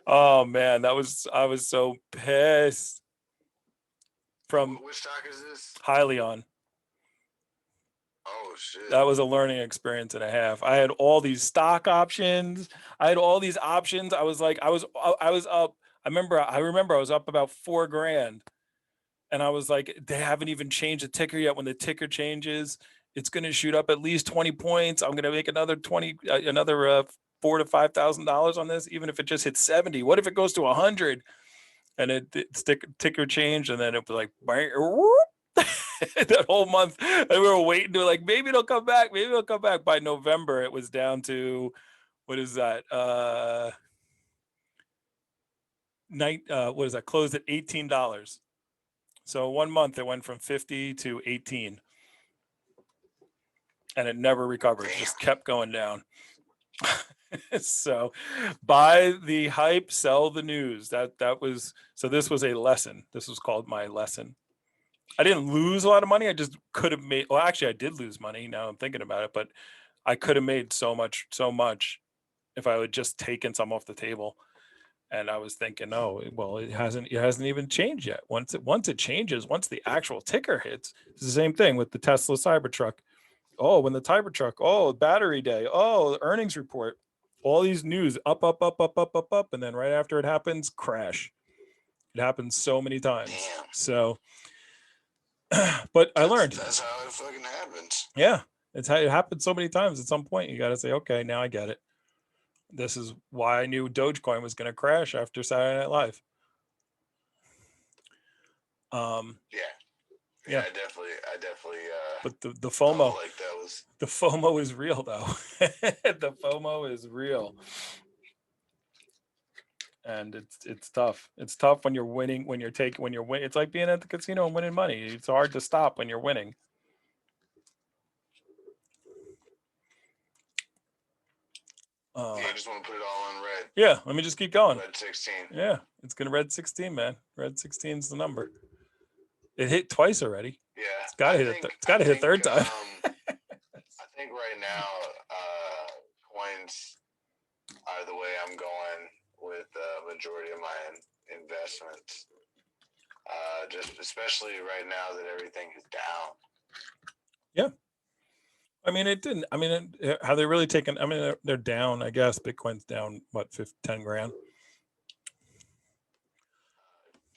Oh man, I was so pissed. From which stock is this? highly on. Oh shit. That was a learning experience and a half. I had all these stock options. I had all these options. I was like, I was up. I remember I was up about $4,000. And I was like, they haven't even changed the ticker yet. When the ticker changes, it's going to shoot up at least 20 points. I'm going to make another $4,000 to $5,000 on this, even if it just hits 70. What if it goes to 100? And ticker changed, and then it was like that whole month, and we were waiting to maybe it'll come back. Maybe it'll come back. By November, it was down to what is that? What is that? Closed at $18. So 1 month it went from 50 to 18, and it never recovered. It just kept going down. So buy the hype, sell the news. So this was a lesson. This was called my lesson. I didn't lose a lot of money. I just could have made, well, actually I did lose money. Now I'm thinking about it, but I could have made so much if I would just taken some off the table. And I was thinking, oh, well, it hasn't even changed yet. Once it changes, once the actual ticker hits, it's the same thing with the Tesla Cybertruck. Oh, when the Cybertruck, oh, battery day, oh, earnings report, all these news up, and then right after it happens, crash. It happens so many times. Damn. So, but I learned. That's how it fucking happens. Yeah, it's how it happened so many times. At some point, you got to say, okay, now I get it. This is why I knew Dogecoin was going to crash after Saturday Night Live. Yeah, I definitely. But the FOMO, like that was. The FOMO is real, though. The FOMO is real, and it's tough. It's tough when you're winning. When you're winning, it's like being at the casino and winning money. It's hard to stop when you're winning. Uh, Yeah, you just want to put it all in red. yeah, let me just keep going. Red 16. Yeah, it's gonna red 16, man. Red 16 is the number. It hit twice already. Yeah, It's gotta hit it. It's gotta hit third time. I think right now, coins are the way I'm going with the majority of my investments. Just especially right now that everything is down. Yeah. I mean, it didn't. I mean, have they really taken? I mean, they're down. I guess Bitcoin's down what, 10 grand.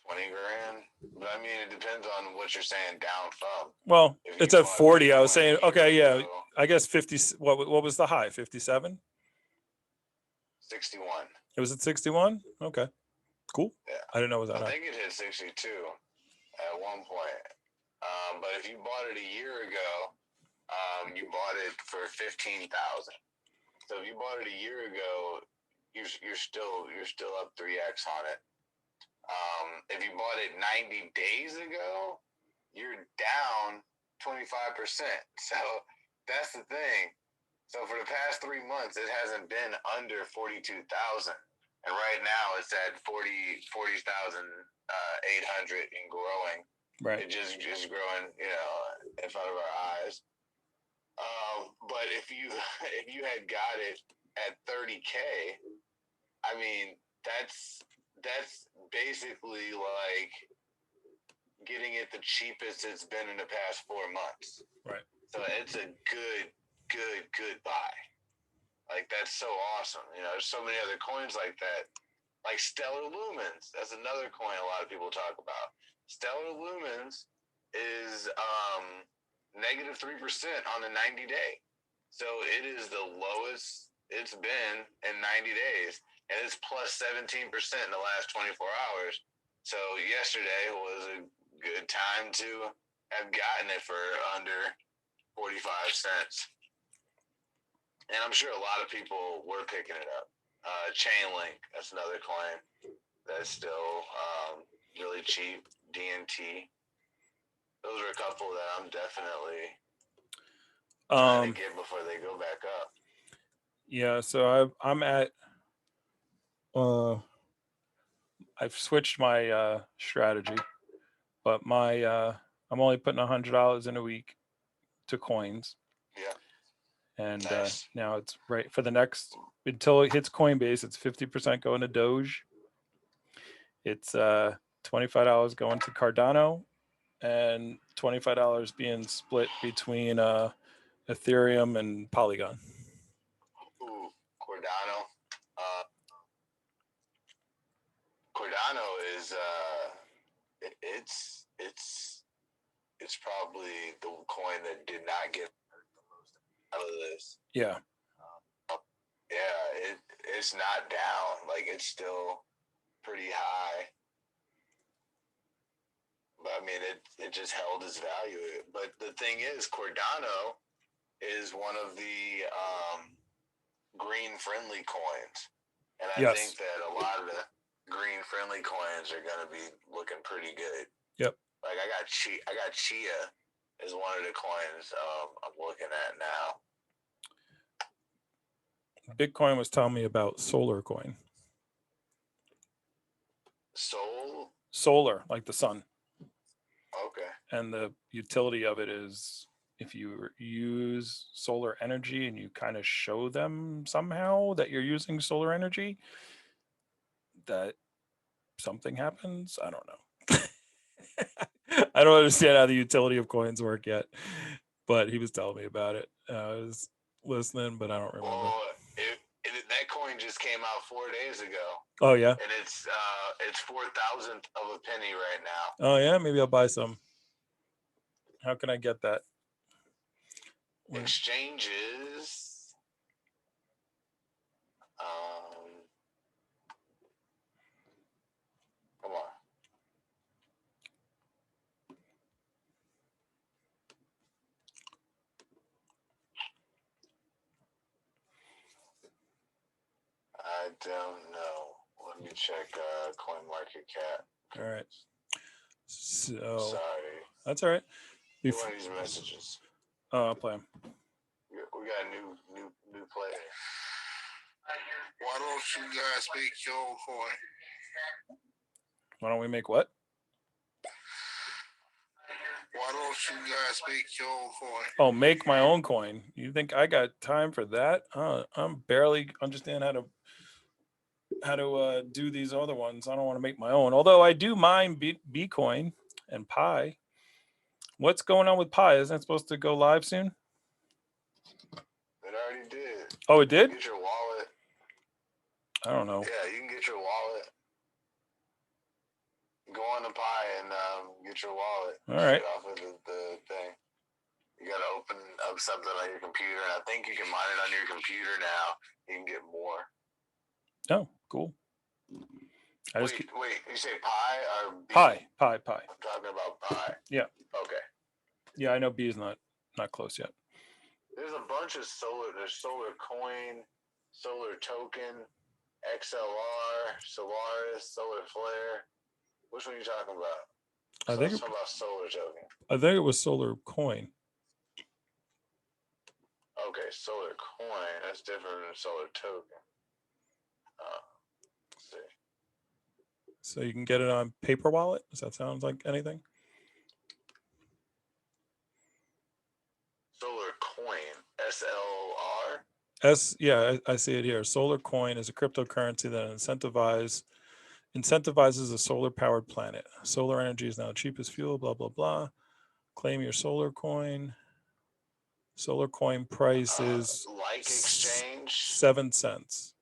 20 grand. But I mean, it depends on what you're saying down from. Well, it's at 40. I was saying, okay, yeah. Ago, I guess 50. What was the high? 57. 61. It was at 61. Okay, cool. Yeah. I didn't know it was that I high. think it hit 62 at one point. But if you bought it a year ago, you bought it for 15,000. So if you bought it a year ago, you're still up 3x on it. If you bought it 90 days ago, you're down 25%. So that's the thing. So for the past 3 months, it hasn't been under 42,000, and right now it's at 40,800 and growing. Right. It just growing, in front of our eyes. But if you had got it at 30K, I mean that's basically like getting it the cheapest it's been in the past 4 months. Right. So it's a good buy. Like that's so awesome. There's so many other coins like that. Like Stellar Lumens. That's another coin a lot of people talk about. Stellar Lumens is negative 3% on the 90-day. So it is the lowest it's been in 90 days. And it's plus 17% in the last 24 hours. So yesterday was a good time to have gotten it for under 45 cents. And I'm sure a lot of people were picking it up. Chainlink, that's another coin that's still really cheap. DNT. Those are a couple that I'm definitely trying to get before they go back up. Yeah, so I'm at I've switched my strategy, but I'm only putting $100 in a week to coins. Yeah. And nice. Now it's right for the next until it hits Coinbase, it's 50% going to Doge. It's $25 going to Cardano, and $25 being split between Ethereum and Polygon. Ooh, Cardano. Cardano is it's probably the coin that did not get the most out of this. Yeah. Yeah, it's not down. Like it's still pretty high. But I mean it just held its value. But the thing is, Cardano is one of the green friendly coins. And I think that a lot of the green friendly coins are gonna be looking pretty good. Yep. Like I got Chia is one of the coins I'm looking at now. Bitcoin was telling me about Solar Coin. Solar, like the sun. Okay. And the utility of it is if you use solar energy and you kind of show them somehow that you're using solar energy, that something happens. I don't know. I don't understand how the utility of coins work yet, but he was telling me about it. I was listening, but I don't remember. Well, that coin just came out 4 days ago. Oh yeah. And it's 4,000th of a penny right now. Oh yeah, maybe I'll buy some. How can I get that? Exchanges. Come on. I don't know. Let me check CoinMarketCap. All right. So sorry. That's all right. One of these messages. Oh, I'll play them. We got a new player. Why don't you guys make your own coin? Why don't we make what? Why don't you guys make your own coin? Oh, make my own coin. You think I got time for that? I'm barely understand how to do these other ones. I don't want to make my own. Although I do mine Bitcoin and Pi. What's going on with Pi? Isn't it supposed to go live soon? It already did. Oh, it did? Get your wallet. I don't know. Yeah, you can get your wallet. Go on the Pi and get your wallet. All right. Straight off of the thing. You got to open up something on your computer. And I think you can mine it on your computer now. You can get more. Oh, cool. Wait, you say Pi or B? Pi. I'm talking about Pi. Yeah. Okay. Yeah, I know B is not close yet. There's a bunch of solar. There's solar coin, solar token, XLR, Solaris, solar flare. Which one are you talking about? I think talking about solar token. I think it was solar coin. Okay, solar coin. That's different than solar token. Let's see. So you can get it on paper wallet. Does that sound like anything? Solar coin. SLR. Yeah, I see it here. Solar coin is a cryptocurrency that incentivizes a solar powered planet. Solar energy is now cheapest fuel, blah, blah, blah. Claim your solar coin. Solar coin price is like exchange. 7 cents.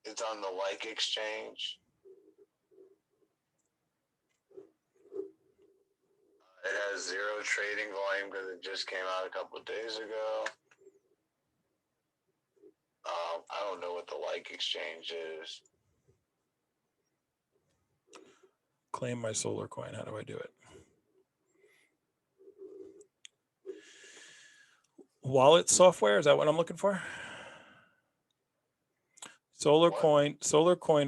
It's on the like exchange. It has zero trading volume because it just came out a couple of days ago. I don't know what the like exchange is. Claim my solar coin. How do I do it? Wallet software, is that what I'm looking for? Solar coin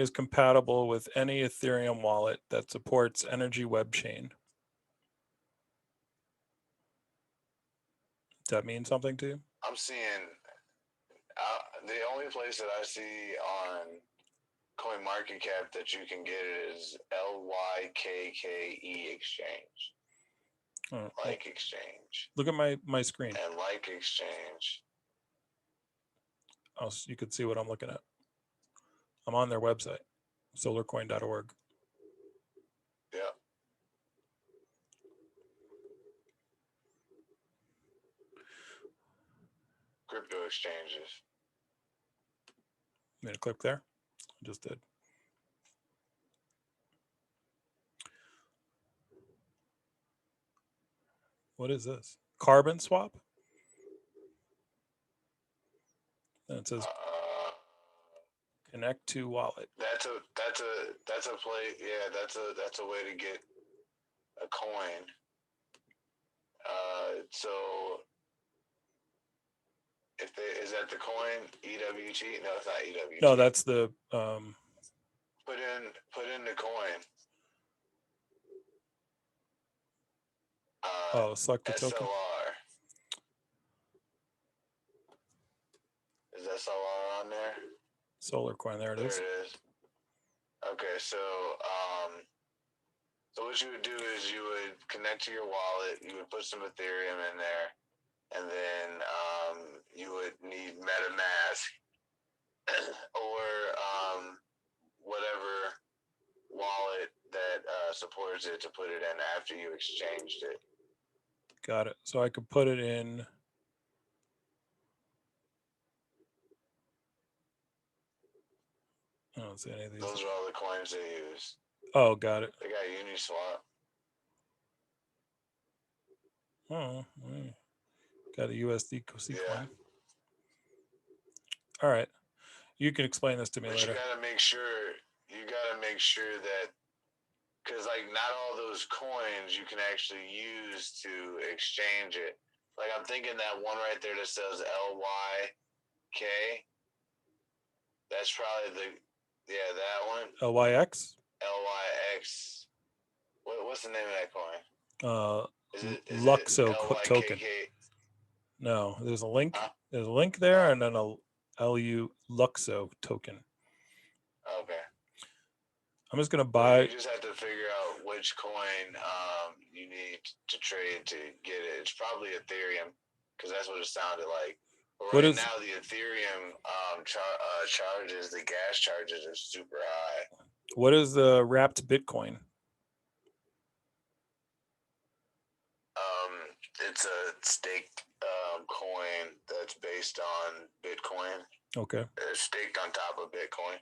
is compatible with any Ethereum wallet that supports Energy Web Chain. Does that mean something to you? I'm seeing the only place that I see on CoinMarketCap that you can get it is LYKKE exchange. Like exchange. Look at my screen. And like exchange. Oh, you can see what I'm looking at. I'm on their website, solarcoin.org. Yeah. Crypto exchanges. I'm going to click there. I just did. What is this? Carbon swap? And it says connect to wallet. That's a play. Yeah, that's a way to get a coin. So is that the coin EWT? No, it's not EWT. No, that's the Put in the coin. Select the token. SLR. Is SLR on there? Solar coin, there it is. There it is. Okay, so what you would do is you would connect to your wallet, you would put some Ethereum in there, and then you would need MetaMask or whatever wallet that supports it to put it in after you exchanged it. Got it. So I could put it in. I don't see any of these. Those are all the coins they use. Oh, got it. They got Uniswap. Oh, got a USD coin. Yeah. All right. You can explain this to me later. You gotta make sure that, because like not all those coins you can actually use to exchange it. Like I'm thinking that one right there that says LYK. That's probably that one. LYX? LYX. What's the name of that coin? Is Luxo it token. No, there's a link. There's a link there, and then a Luxo token. Okay. I'm just gonna Well, buy. you just have to figure out which coin you need to trade to get it. It's probably Ethereum because that's what it sounded like. But What right is- now, the Ethereum charges, the gas charges are super high. What is the wrapped Bitcoin? It's a staked coin that's based on Bitcoin. Okay. It's staked on top of Bitcoin.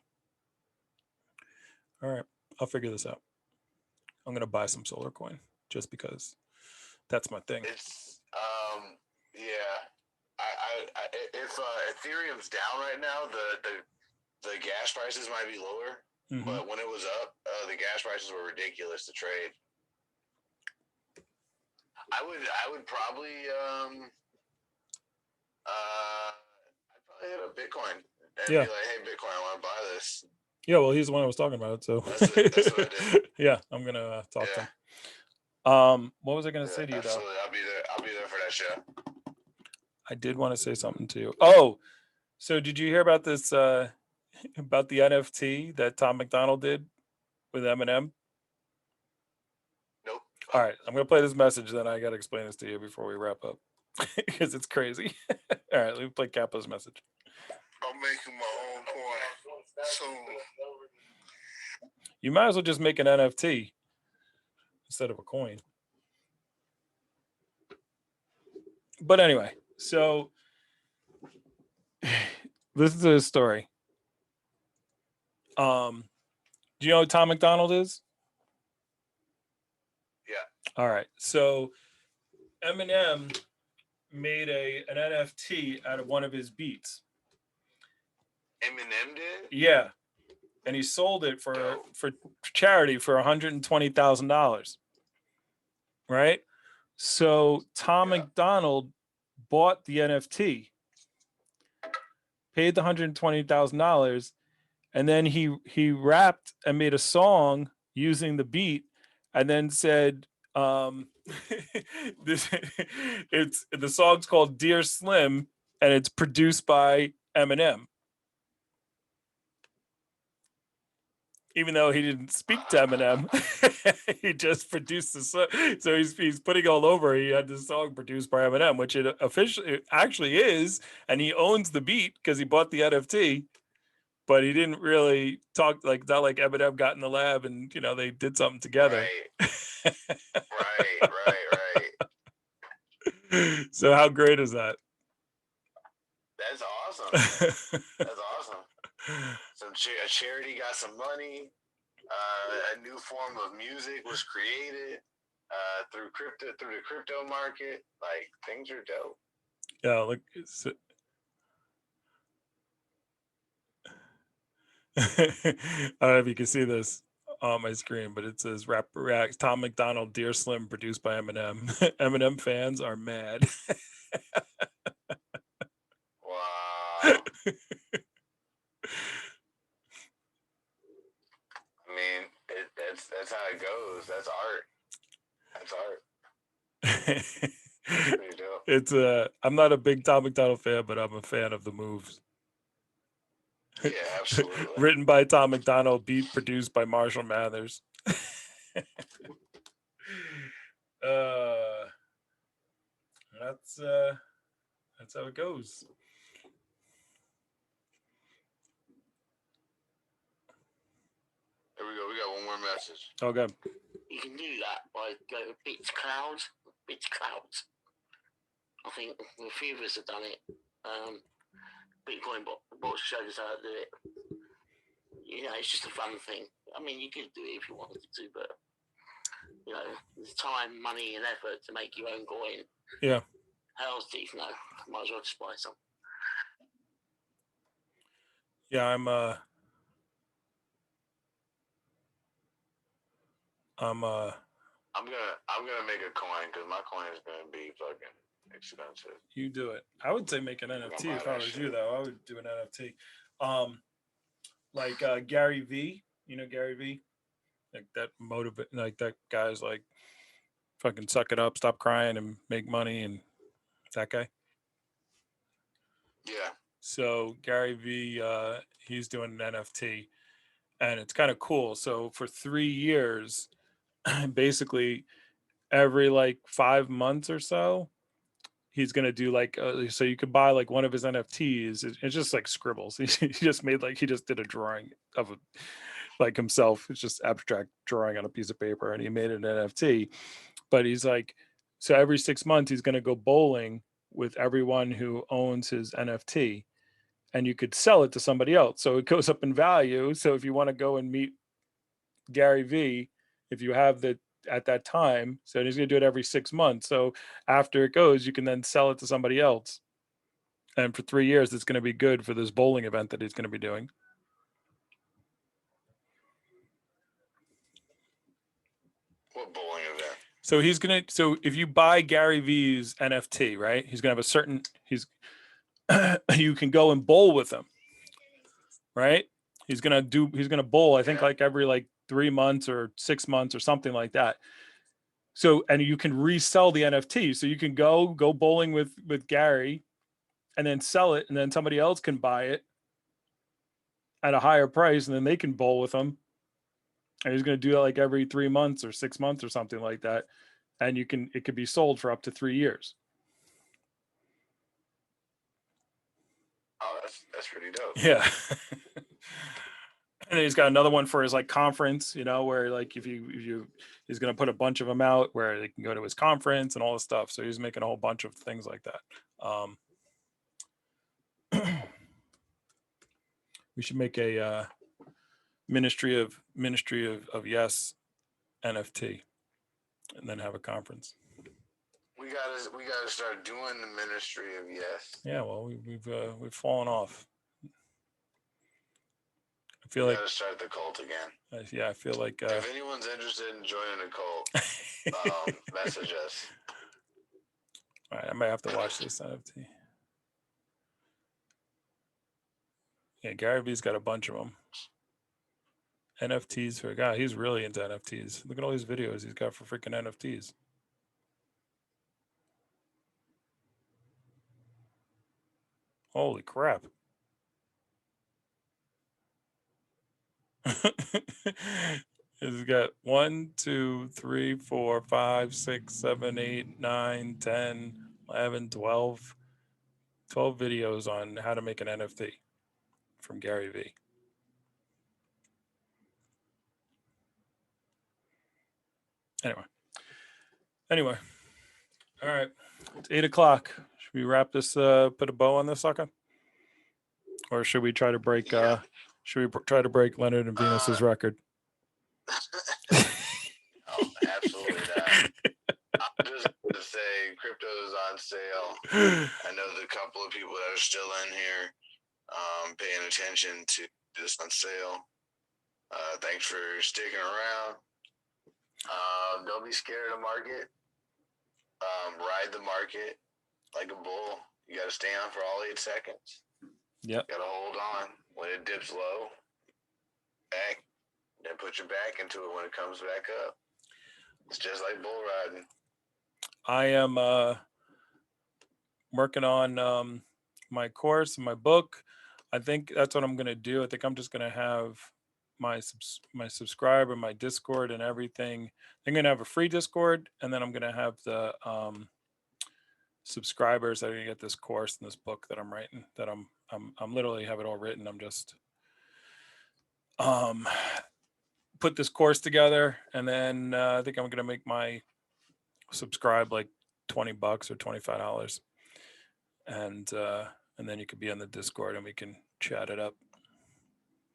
All right. I'll figure this out. I'm gonna buy some solar coin just because that's my thing. It's yeah. If Ethereum's down right now, the gas prices might be lower. Mhm. But when it was up, the gas prices were ridiculous to trade. I would probably I'd probably hit up Bitcoin and Yeah. be like, hey Bitcoin, I want to buy this. Yeah, well, he's the one I was talking about. So That's what I did. yeah, I'm gonna talk to Yeah. him. What was I gonna Yeah, say to you though? absolutely. I'll be there for that show. I did want to say something to you. Oh, so did you hear about this about the NFT that Tom McDonald did with Eminem? Nope. All right, I'm gonna play this message, then I gotta explain this to you before we wrap up because it's crazy. All right, let me play Kappa's message. I'm making my own coin soon. You might as well just make an NFT instead of a coin. But anyway, so listen to this story. Do you know who Tom McDonald is? Yeah. All right. So Eminem made an NFT out of one of his beats. Eminem did? Yeah. And he sold it for Dope. charity for $120,000. Right? So Tom Yeah. McDonald bought the NFT, paid the $120,000, and then he rapped and made a song using the beat, and then said, this it's the song's called Dear Slim, and it's produced by Eminem. Even though he didn't speak to Eminem, he just produced the song. So he's putting all over. He had this song produced by Eminem, which it actually is, and he owns the beat because he bought the NFT. But he didn't really talk like not like Eminem got in the lab and they did something together. Right. right. So how great is that? That's awesome. That's awesome. A charity got some money. A new form of music was created through the crypto market. Like, things are dope. Yeah, look. I don't know if you can see this on my screen, but it says "Rap Reacts Tom McDonald, Dear Slim," produced by Eminem. Eminem fans are mad. Wow. I mean, that's how it goes. That's art. That's art. Pretty dope. It's I'm not a big Tom McDonald fan, but I'm a fan of the moves. Yeah, absolutely. Written by Tom McDonald, beat produced by Marshall Mathers. That's how it goes. Here we go. We got one more message. Okay. You can do that by going to Bits Clouds. I think a few of us have done it. Bitcoin bots showed us how to do it. It's just a fun thing. I mean, you could do it if you wanted to, but there's time, money, and effort to make your own coin. Yeah. Hell's teeth, no. Might as well just buy some. Yeah, I'm gonna make a coin because my coin is gonna be fucking expensive. You do it. I would say make an NFT if I was you, though. I would do an NFT. Like Gary V. You know Gary V? Like that like that guy's like fucking suck it up, stop crying, and make money, and that guy. Yeah. So Gary V, he's doing an NFT, and it's kind of cool. So for 3 years, basically every like 5 months or so, he's gonna do like so you could buy like one of his NFTs. It's just like scribbles. He just made like he just did a drawing of like himself. It's just abstract drawing on a piece of paper, and he made an NFT. But he's like, so every 6 months he's gonna go bowling with everyone who owns his NFT, and you could sell it to somebody else. So it goes up in value. So if you want to go and meet Gary V, if you have the at that time, so he's going to do it every 6 months. So after it goes, you can then sell it to somebody else. And for 3 years, it's going to be good for this bowling event that he's going to be doing. What bowling event? So he's going to, so if you buy Gary V's NFT, right, he's going to have a certain, you can go and bowl with him, right? He's going to bowl, I think like every like 3 months or 6 months or something like that. So, and you can resell the NFT. So you can go bowling with Gary and then sell it, and then somebody else can buy it at a higher price, and then they can bowl with him. And he's going to do that like every 3 months or 6 months or something like that. And it could be sold for up to 3 years. Oh, that's pretty dope. Yeah. And then he's got another one for his like conference, where like if you he's going to put a bunch of them out where they can go to his conference and all this stuff. So he's making a whole bunch of things like that. We should make a Ministry of Yes NFT, and then have a conference. We gotta start doing the Ministry of Yes. Yeah, well, we've fallen off. I feel we like gotta start the cult again. I feel like if anyone's interested in joining a cult, message us. All right, I might have to watch this NFT. Yeah, Gary V's got a bunch of them. NFTs for a guy. He's really into NFTs. Look at all these videos he's got for freaking NFTs. Holy crap. He's got 1, 2, 3, 4, 5, 6, 7, 8, 9, 10, 11, 12 videos on how to make an NFT from Gary V. Anyway. All right. It's 8:00. Should we wrap this, put a bow on this sucker? Or should we try to break, Leonard and Venus's record? Oh, absolutely not. I'm just going to say crypto's on sale. I know the couple of people that are still in here paying attention to this on sale. Thanks for sticking around. Don't be scared of the market. Ride the market like a bull. You got to stay on for all 8 seconds. Yep. Got to hold on. When it dips low, back, then put your back into it when it comes back up. It's just like bull riding. I am working on my course and my book. I think that's what I'm going to do. I think I'm just going to have my subscriber, my Discord and everything. I'm going to have a free Discord, and then I'm going to have the subscribers that are going to get this course and this book that I'm writing, that I'm literally have it all written. I'm just put this course together, and then I think I'm going to make my subscribe like $20 or $25, and then you could be on the Discord and we can chat it up.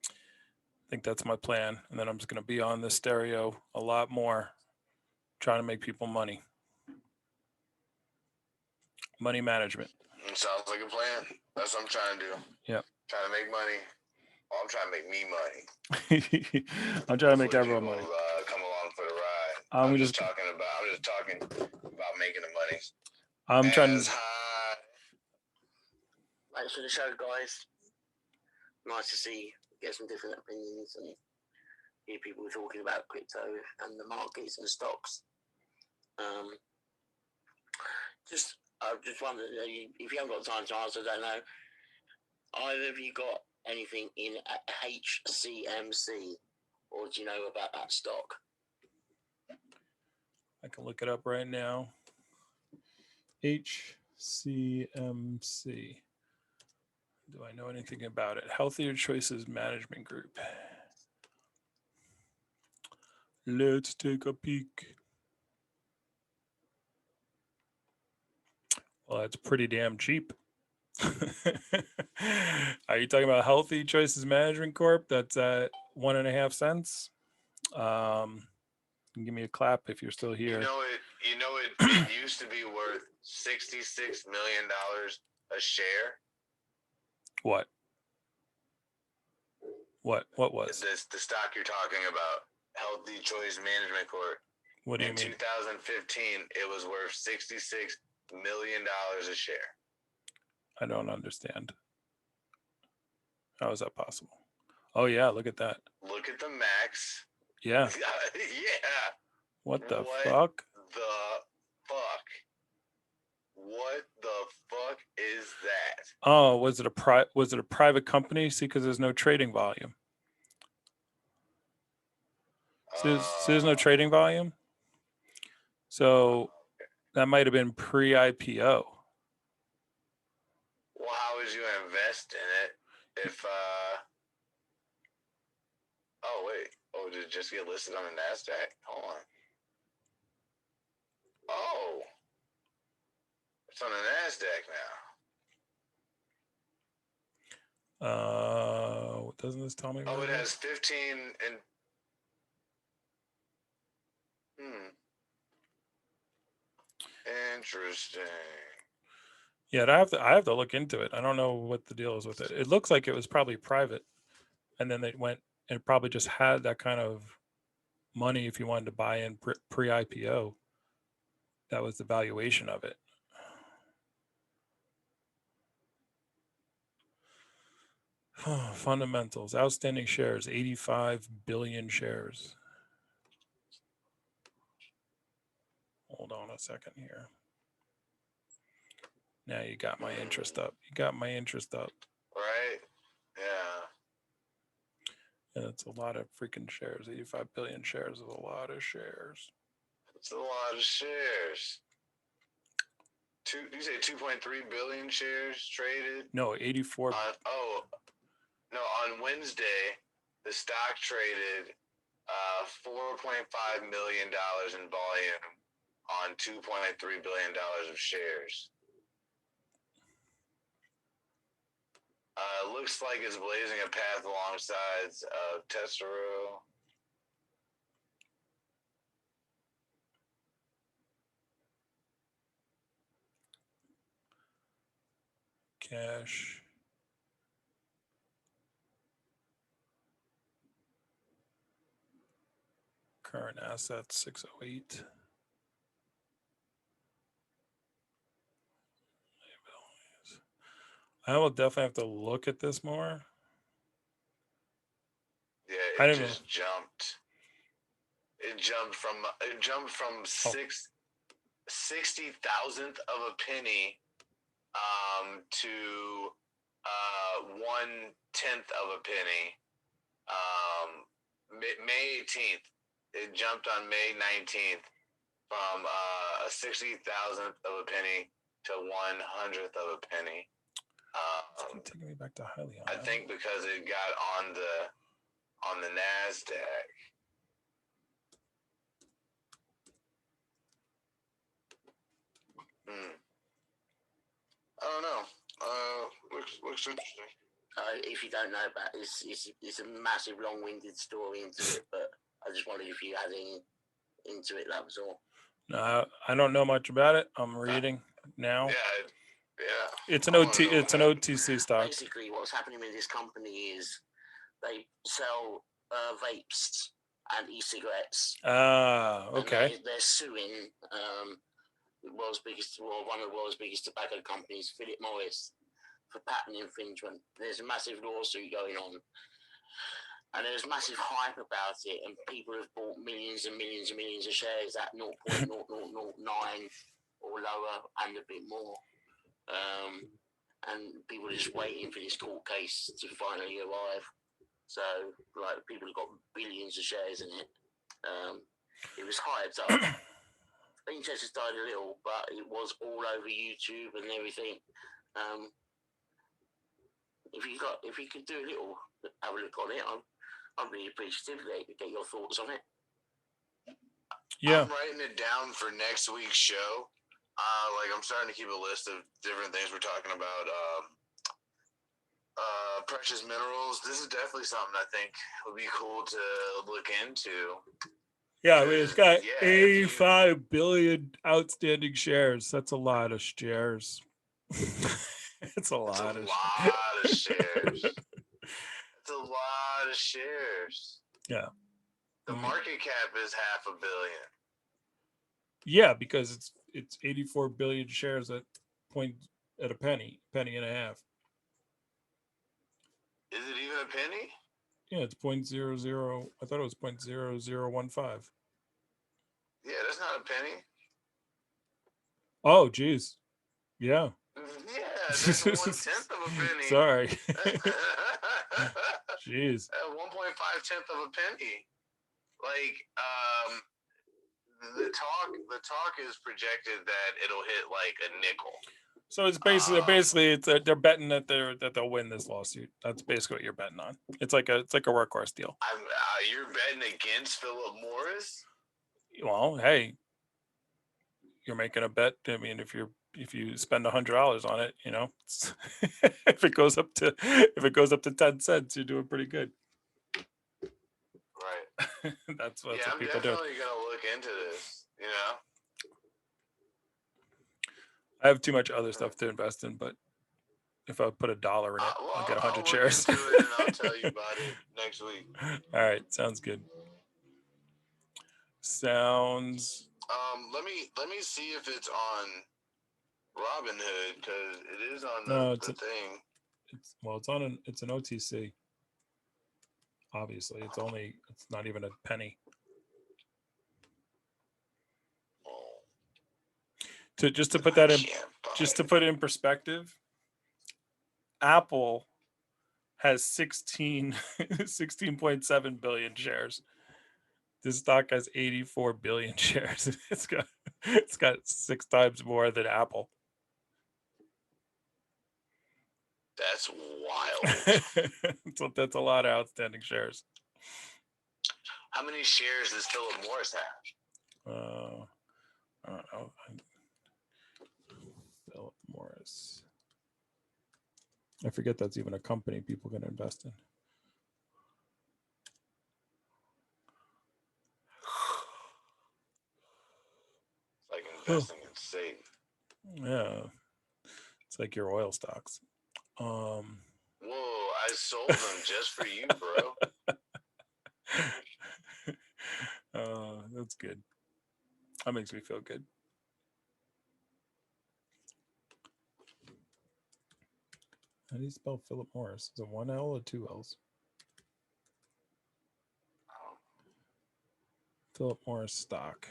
I think that's my plan. And then I'm just going to be on the stereo a lot more, trying to make people money. Money management. Sounds like a plan. That's what I'm trying to do. Yeah. Trying to make money. Well, I'm trying to make me money. I'm trying to make everyone money. Come along for the ride. I'm just talking about making the money. I'm trying to. Thanks for the show, guys. Nice to get some different opinions and hear people talking about crypto and the markets and the stocks. I just wondered, if you haven't got time to answer, I don't know. either of you got anything in HCMC, or do you know about that stock? I can look it up right now. HCMC. Do I know anything about it? Healthier Choices Management Group. Let's take a peek. Well, that's pretty damn cheap. Are you talking about Healthy Choices Management Corp? That's at 1.5 cents. Give me a clap if you're still here. It used to be worth $66 million a share. What? What was? The stock you're talking about, Healthy Choice Management Corp. What do you mean? In 2015, it was worth $66 million a share. I don't understand. How is that possible? Oh yeah, look at that. Look at the max. Yeah. Yeah. What the fuck? What the fuck is that? Oh, was it a private company? See, because there's no trading volume. So there's no trading volume. So that might have been pre-IPO. Well, how would you invest in it if? Oh wait. Oh, did it just get listed on the NASDAQ? Hold on. Oh, it's on the NASDAQ now. Doesn't this tell me? Oh, it has 15 and. Interesting. Yeah, I have to look into it. I don't know what the deal is with it. It looks like it was probably private, and then they went and probably just had that kind of money if you wanted to buy in pre-IPO. That was the valuation of it. Fundamentals, outstanding shares, 85 billion shares. Hold on a second here. Now you got my interest up. Right? Yeah. And it's a lot of freaking shares. 85 billion shares is a lot of shares. It's a lot of shares. You say 2.3 billion shares traded? No, 84. On Wednesday, the stock traded $4.5 million in volume on $2.3 billion of shares. Looks like it's blazing a path alongside Testero. Cash. Current assets, 608. I will definitely have to look at this more. Yeah, it just jumped. It jumped from 60,000th of a penny to 1/10 of a penny. May 18th, it jumped on May 19th from a 60,000th of a penny to 1/100th of a penny. It's taking me back to highly. I think because it got on the NASDAQ. I don't know. Looks interesting. If you don't know about it, it's a massive, long-winded story into it, but I just wondered if you had any into it. That was all. No, I don't know much about it. I'm reading now. Yeah. It's an OTC stock. Basically, what's happening with this company is they sell vapes and e-cigarettes. Okay. And they're suing one of the world's biggest tobacco companies, Philip Morris, for patent infringement. There's a massive lawsuit going on, and there's massive hype about it, and people have bought millions and millions and millions of shares at 0.0009 or lower and a bit more. and people are just waiting for this court case to finally arrive. So, like, people have got billions of shares in it. It was hyped up. Interest has died a little, but it was all over YouTube and everything. If you could do a little, have a look on it, I'd be appreciative to get your thoughts on it. Yeah. I'm writing it down for next week's show. I'm starting to keep a list of different things we're talking about. Precious minerals. This is definitely something I think would be cool to look into. Yeah, I mean, it's got 85 billion outstanding shares. That's a lot of shares. It's a lot of shares. It's a lot of shares. Yeah. The market cap is $500 million. Yeah, because it's 84 billion shares at a penny and a half. Is it even a penny? Yeah, it's 0.00. I thought it was 0.0015. Yeah, that's not a penny. Oh, geez. Yeah. Yeah, that's 1/10 of a penny. Sorry. Jeez. 1.5 tenth of a penny. The talk is projected that it'll hit like a nickel. So it's basically they're betting that they'll win this lawsuit. That's basically what you're betting on. It's like a workhorse deal. You're betting against Philip Morris? Well, hey, you're making a bet. I mean, if you spend $100 on it, if it goes up to 10 cents, you're doing pretty good. Right. That's what I'm people do. I'm definitely gonna look into this. I have too much other stuff to invest in, but if I put $1 in it, I'll get 100 shares. I'll look into it and I'll tell you about it next week. All right, sounds good. Sounds. Let me see if it's on Robinhood because it is on the thing. It's an OTC. Obviously, it's not even a penny. To put it in perspective, Apple has 16.7 billion shares. This stock has 84 billion shares. It's got 6 times more than Apple. That's wild. So that's a lot of outstanding shares. How many shares does Philip Morris have? I don't know. Philip Morris. I forget that's even a company people can invest in. It's like investing in safe. Yeah. It's like your oil stocks. Whoa, I sold them just for you, bro. That's good. That makes me feel good. How do you spell Philip Morris? Is it 1 L or 2 L's? Philip Morris stock.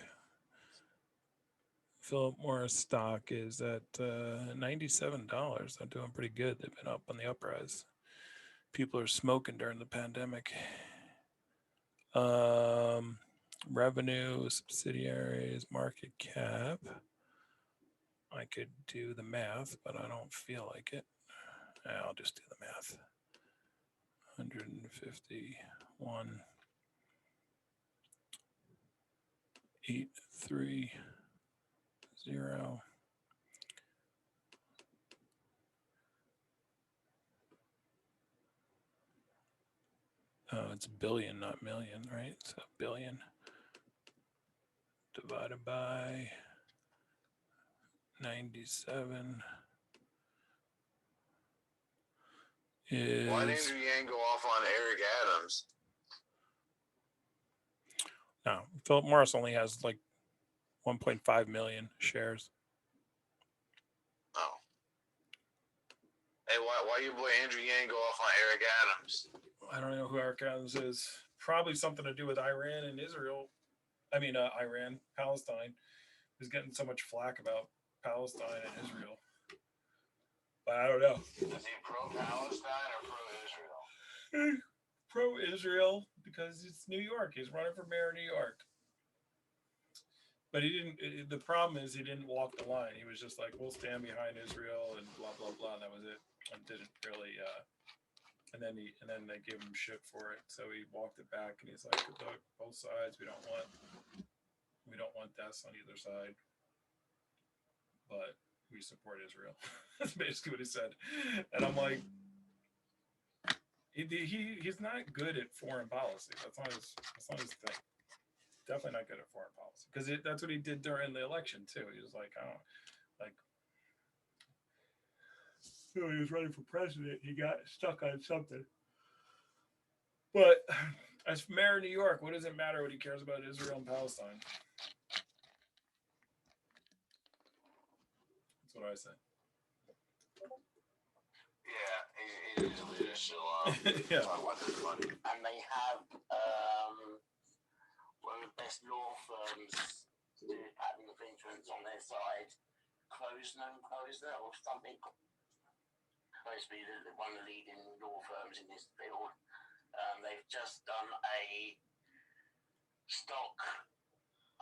Philip Morris stock is at $97. They're doing pretty good. They've been up on the uprise. People are smoking during the pandemic. Revenue, subsidiaries, market cap. I could do the math, but I don't feel like it. I'll just do the math. 151, 830. It's billion, not million, right? So billion divided by 97 is. Why did Andrew Yang go off on Eric Adams? No, Philip Morris only has like 1.5 million shares. Oh. Hey, why your boy Andrew Yang go off on Eric Adams? I don't know who Eric Adams is. Probably something to do with Iran and Israel. Iran, Palestine. He's getting so much flack about Palestine and Israel I don't know. Is he pro-Palestine or pro-Israel? Pro-Israel because it's New York. He's running for mayor of New York. But he didn't. The problem is he didn't walk the line. He was just like, "We'll stand behind Israel," and blah blah blah. And that was it. And didn't really. And then they gave him shit for it. So he walked it back, and he's like, "Look, both sides. We don't want deaths on either side, but we support Israel." That's basically what he said. And I'm like, he's not good at foreign policy. That's not his thing. Definitely not good at foreign policy because that's what he did during the election too. He was like, I don't like. So he was running for president. He got stuck on something. But as mayor of New York, what does it matter what he cares about Israel and Palestine? That's what I say. Yeah, he needs to leave this shit alone. Yeah. Talk about this money. And they have one of the best law firms to do patent infringements on their side, Closner or something. Supposed to be one of the leading law firms in this field. They've just done a stock.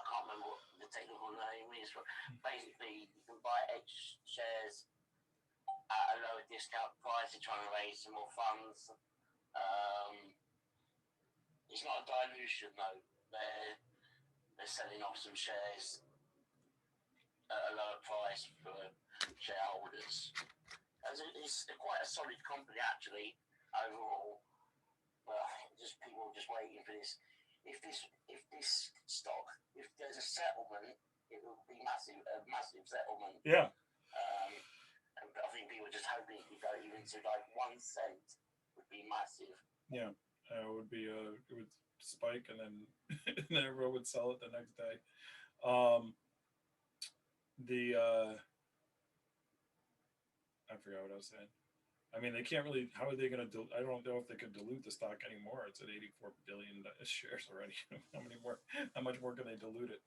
I can't remember what the technical name is, but basically you can buy X shares at a lower discount price. They're trying to raise some more funds. It's not a dilution though. They're selling off some shares at a lower price for shareholders. It's quite a solid company actually overall. Well, just people just waiting for this. If this stock, if there's a settlement, it will be a massive settlement. Yeah. I think people are just hoping it could go even to like 1 cent would be massive. Yeah. It would be it would spike and then and then everyone would sell it the next day. I forgot what I was saying. I mean, they can't really. How are they going to? I don't know if they could dilute the stock anymore. It's at 84 billion shares already. How many more? How much more can they dilute it?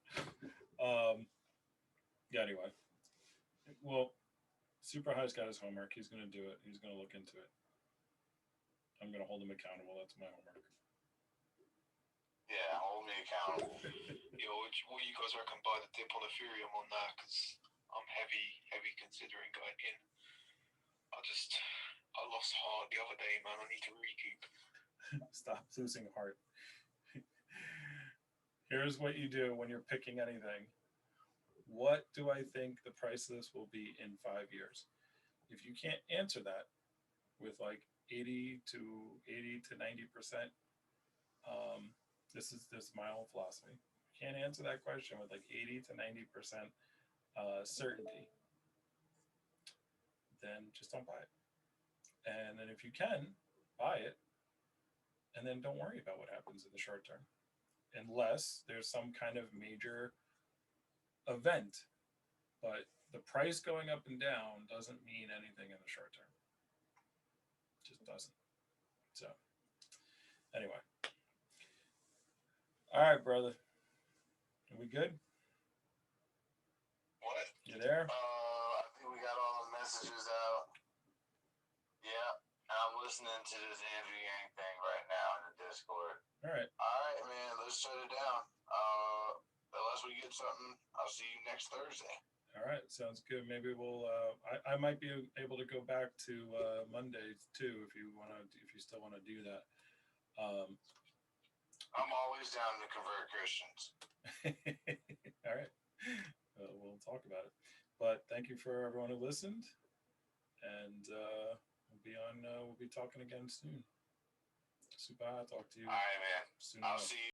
Yeah. Anyway, well, Superhigh's got his homework. He's going to do it. He's going to look into it. I'm going to hold him accountable. That's my homework. Yeah, hold me accountable. Yo, what you guys reckon buy the dip on Ethereum on that? Because I'm heavy considering going in. I lost heart the other day, man. I need to recoup. Stop losing heart. Here's what you do when you're picking anything. What do I think the price of this will be in 5 years? If you can't answer that with like 80 to 90%, this is my own philosophy. Can't answer that question with like 80 to 90% certainty, then just don't buy it. And then if you can, buy it, and then don't worry about what happens in the short term, unless there's some kind of major event. But the price going up and down doesn't mean anything in the short term. It just doesn't. So, anyway. All right, brother. Are we good? What? You there? I think we got all the messages out. Yeah, I'm listening to this Andrew Yang thing right now in the Discord. All right. All right, man. Let's shut it down. Unless we get something, I'll see you next Thursday. All right, sounds good. Maybe we'll. I might be able to go back to Mondays too, if you still want to do that. I'm always down to convert Christians. All right, we'll talk about it. But thank you for everyone who listened, and we'll be talking again soon. Super, I'll talk to you. All right, man. Soon I'll enough. see you.